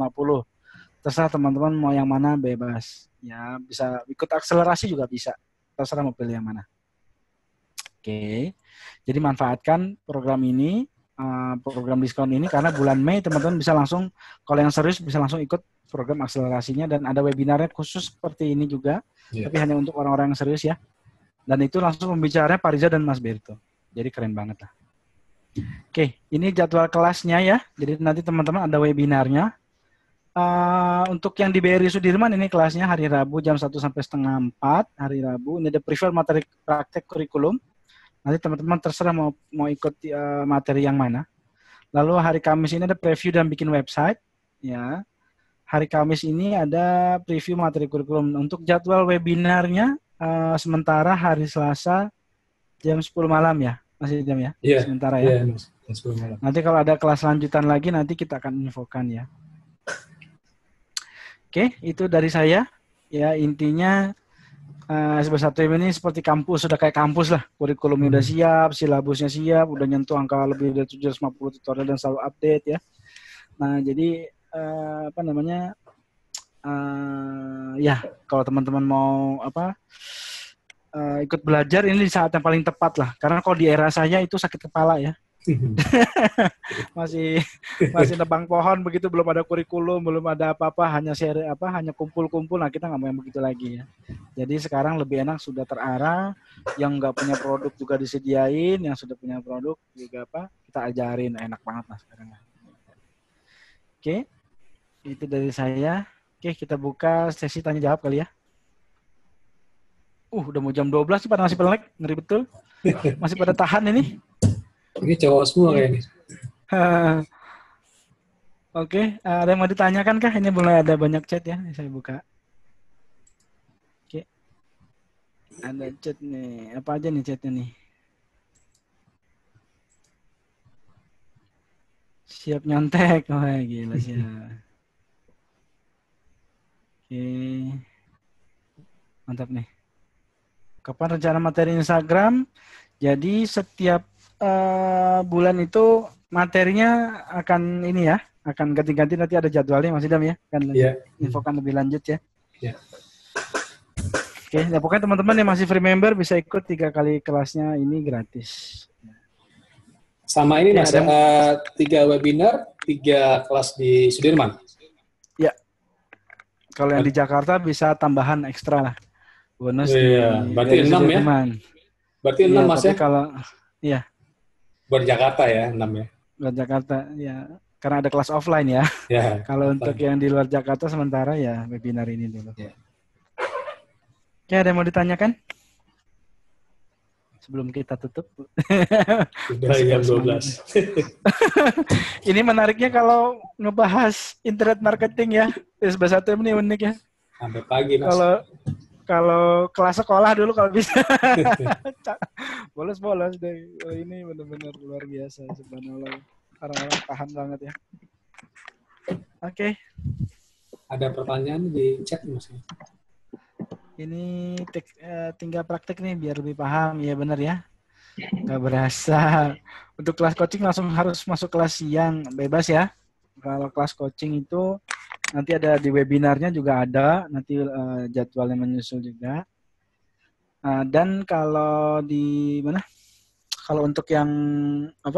Terserah teman-teman mau yang mana, bebas. Ya, bisa ikut akselerasi juga bisa. Terserah mau pilih yang mana. Oke. Jadi manfaatkan program ini, program diskon ini, karena bulan Mei teman-teman bisa langsung, kalau yang serius bisa langsung ikut program akselerasinya, dan ada webinarnya khusus seperti ini juga, tapi hanya untuk orang-orang yang serius ya. Dan itu langsung pembicaranya Pak Riza dan Mas Berto. Jadi keren banget lah. Oke, ini jadwal kelasnya ya. Jadi nanti teman-teman ada webinarnya. Untuk yang di BRI Sudirman ini kelasnya hari Rabu jam 1 sampai setengah 4 hari Rabu. Ini ada prefer materi praktek kurikulum. Nanti teman-teman terserah mau ikut materi yang mana. Lalu hari Kamis ini ada preview dan bikin website. Ya. Hari Kamis ini ada preview materi kurikulum. Untuk jadwal webinarnya sementara hari Selasa jam 10 malam ya. Masih jam ya? Iya. Sementara ya. Iya, Mas. Jam 10 malam. Nanti kalau ada kelas lanjutan lagi nanti kita akan infokan ya. Oke, itu dari saya. Ya, intinya SB1M ini seperti kampus, sudah kayak kampus lah. Kurikulumnya udah siap, silabusnya siap, udah nyentuh angka lebih dari 750 tutorial dan selalu update ya. Nah, jadi ya kalau teman-teman mau ikut belajar ini di saat yang paling tepat lah. Karena kalau di era saya itu sakit kepala ya. masih nebang pohon begitu, belum ada kurikulum, belum ada apa-apa, hanya kumpul-kumpul. Nah, kita nggak mau yang begitu lagi ya. Jadi sekarang lebih enak sudah terarah, yang nggak punya produk juga disediain, yang sudah punya produk juga kita ajarin, enak banget lah sekarang. Oke, itu dari saya. Oke, kita buka sesi tanya jawab kali ya. Udah mau jam 12 sih, pada masih pelek, ngeri betul. Masih pada tahan ini. Ini cowok semua kayaknya. Oke, ada yang mau ditanyakan kah? Ini mulai ada banyak chat ya, saya buka. Oke, ada chat nih. Apa aja nih chatnya nih? Siap nyontek, wah gila siap. Oke, mantap nih. Kapan rencana materi Instagram? Jadi setiap bulan itu materinya akan ini ya, akan ganti-ganti, nanti ada jadwalnya Mas Idam ya, kan infokan lebih lanjut ya. Yeah. Oke, ya pokoknya teman-teman yang masih free member bisa ikut 3 kali kelasnya ini gratis. Sama ini Mas, 3 webinar, 3 kelas di Sudirman. Ya, kalau yang di Jakarta bisa tambahan ekstra lah, bonus berarti 6 ya? Berarti 6 Mas ya? Kalau iya. Buat Jakarta ya, 6 ya. Buat Jakarta ya, karena ada kelas offline ya. Kalau untuk yang di luar Jakarta sementara ya webinar ini dulu. Oke, ada yang mau ditanyakan? Sebelum kita tutup. Sudah jam 12. Ini menariknya kalau ngebahas internet marketing ya. SB1M ini unik ya. Sampai pagi Mas. Kalau kelas sekolah dulu kalau bisa. Bolos deh. Ini benar-benar luar biasa. Subhanallah. Orang-orang tahan banget ya. Oke. Ada pertanyaan di chat Mas? Ini tinggal praktek nih biar lebih paham. Ya benar ya. Nggak berasa. Untuk kelas coaching langsung harus masuk kelas siang. Bebas ya. Kalau kelas coaching itu nanti ada di webinarnya juga ada, nanti jadwalnya menyusul juga. Dan kalau di mana? Kalau untuk yang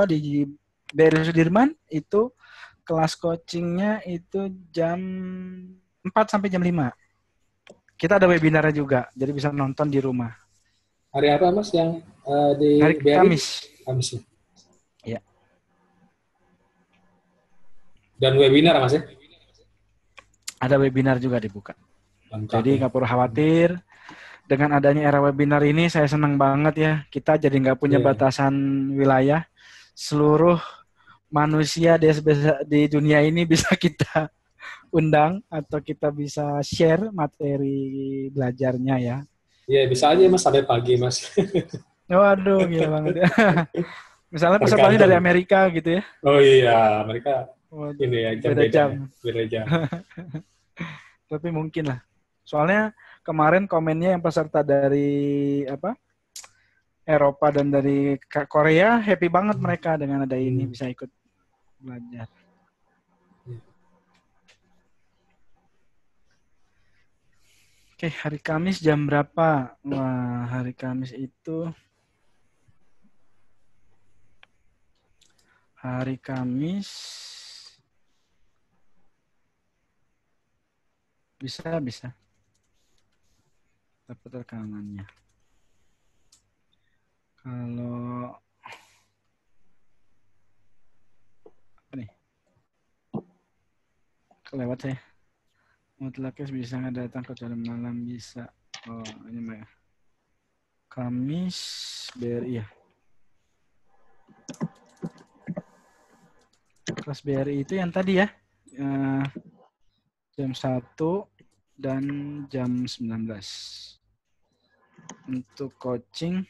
di BRI Sudirman itu kelas coachingnya itu jam 4 sampai jam 5. Kita ada webinarnya juga, jadi bisa nonton di rumah. Hari apa Mas yang di hari BRI? Kamis. Kamis ya. Iya. Dan webinar Mas ya? Ada webinar juga dibuka. Lengkap, jadi nggak perlu khawatir. Dengan adanya era webinar ini, saya senang banget ya. Kita jadi nggak punya batasan wilayah. Seluruh manusia di dunia ini bisa kita undang atau kita bisa share materi belajarnya ya. Iya, bisa aja Mas sampai pagi Mas. Waduh, gila banget ya. Misalnya pesertanya dari Amerika gitu ya. Oh iya, Amerika. Waduh, ini ya beda jam. Beda jam. Tapi mungkin lah. Soalnya kemarin komennya yang peserta dari Eropa dan dari Korea happy banget mereka dengan ada ini bisa ikut belajar. Oke, hari Kamis jam berapa? Wah, hari Kamis itu bisa dapat rekamannya. Kalau apa nih? Kelewat saya. Mutlaknya bisa nggak datang kecuali malam bisa. Oh ini mah ya. Kamis BRI ya. Kelas BRI itu yang tadi ya. Jam 1 dan jam 19. Untuk coaching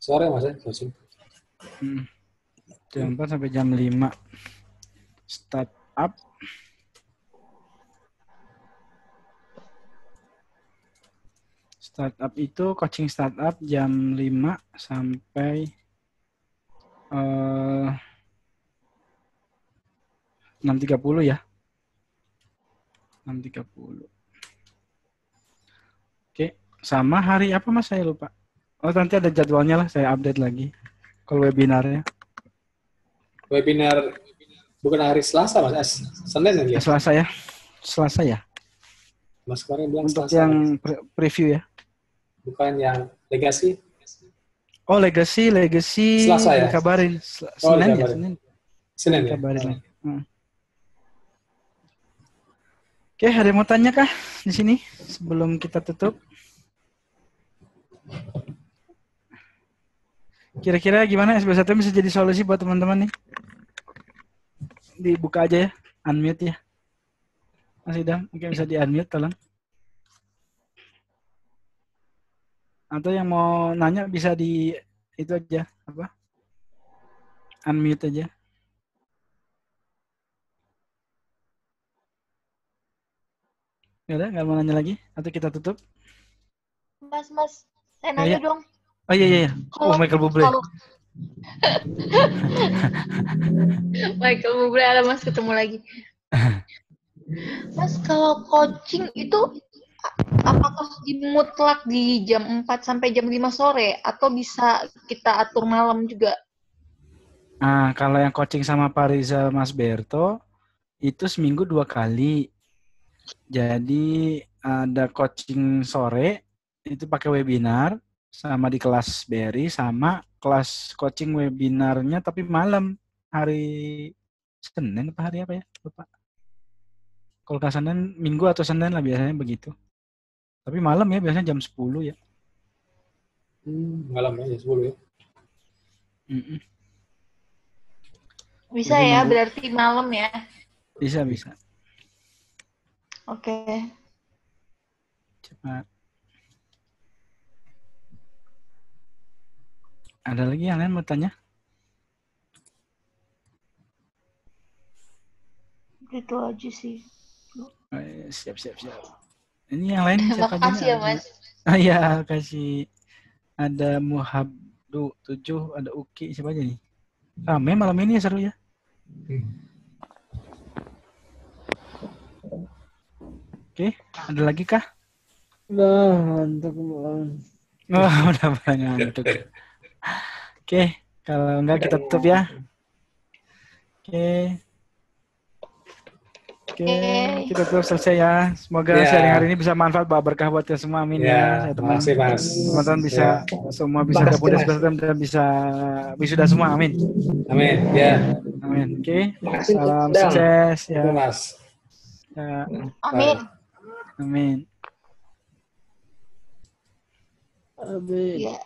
Sore Mas ya, coaching. jam 4 sampai jam 5. Startup itu coaching startup jam 5 sampai 6.30 ya. 6.30. Oke, sama hari apa Mas saya lupa. Oh nanti ada jadwalnya lah, saya update lagi. Kalau webinarnya. Webinar bukan hari Selasa Mas, Senin ya? Selasa ya. Selasa ya. Mas kemarin bilang Untuk Selasa. yang preview ya. Bukan yang legasi. Oh legacy Selasa ya? dikabarin. Oh, Senin ya, dikabarin. Senin ya? Dikabarin lagi. Oke, ada yang mau tanya kah di sini sebelum kita tutup? Kira-kira gimana SB1 bisa jadi solusi buat teman-teman nih? Dibuka aja ya, unmute ya. Mas Idam, mungkin bisa di-unmute tolong. Atau yang mau nanya bisa di itu aja, apa? Unmute aja. Nggak mau nanya lagi? Atau kita tutup? Mas, saya nanya Ya. dong. Oh iya. Oh Michael Bublé. Michael Bublé, ada Mas ketemu lagi. Mas, kalau coaching itu apakah mutlak di jam 4 sampai jam 5 sore atau bisa kita atur malam juga? Nah, kalau yang coaching sama Pak Rizal Mas Berto itu seminggu 2 kali. Jadi ada coaching sore itu pakai webinar sama di kelas BRI sama kelas coaching webinarnya tapi malam hari Senin apa hari apa ya? Lupa. Kalau nggak Senin, Minggu atau Senin lah biasanya begitu. Tapi malam ya biasanya jam 10 ya. Malam ya, jam 10 ya. Bisa Jadi ya, berarti malam ya. Bisa. Oke. Cepat. Ada lagi yang lain mau tanya? Itu aja sih. Siap. Ini yang lain siapa aja? Makasih ya, Mas. Iya, kasih. Ada Muhabdu 7, ada Uki, siapa aja nih? Rame malam ini ya, seru ya. Oke, ada lagi kah? Udah, ngantuk banget. Oh, udah mulai ngantuk. Oke, kalau enggak kita tutup ya. Oke, kita tutup selesai ya. Semoga sharing hari ini bisa manfaat bawa berkah buat kita semua. Amin ya. Terima kasih Mas. Teman-teman bisa semua bisa gabung dan bisa wisuda semua. Amin. Amin. Ya. Amin. Oke. Salam sukses ya. Mas. Ya. Amin. Amin. Amin. Ya.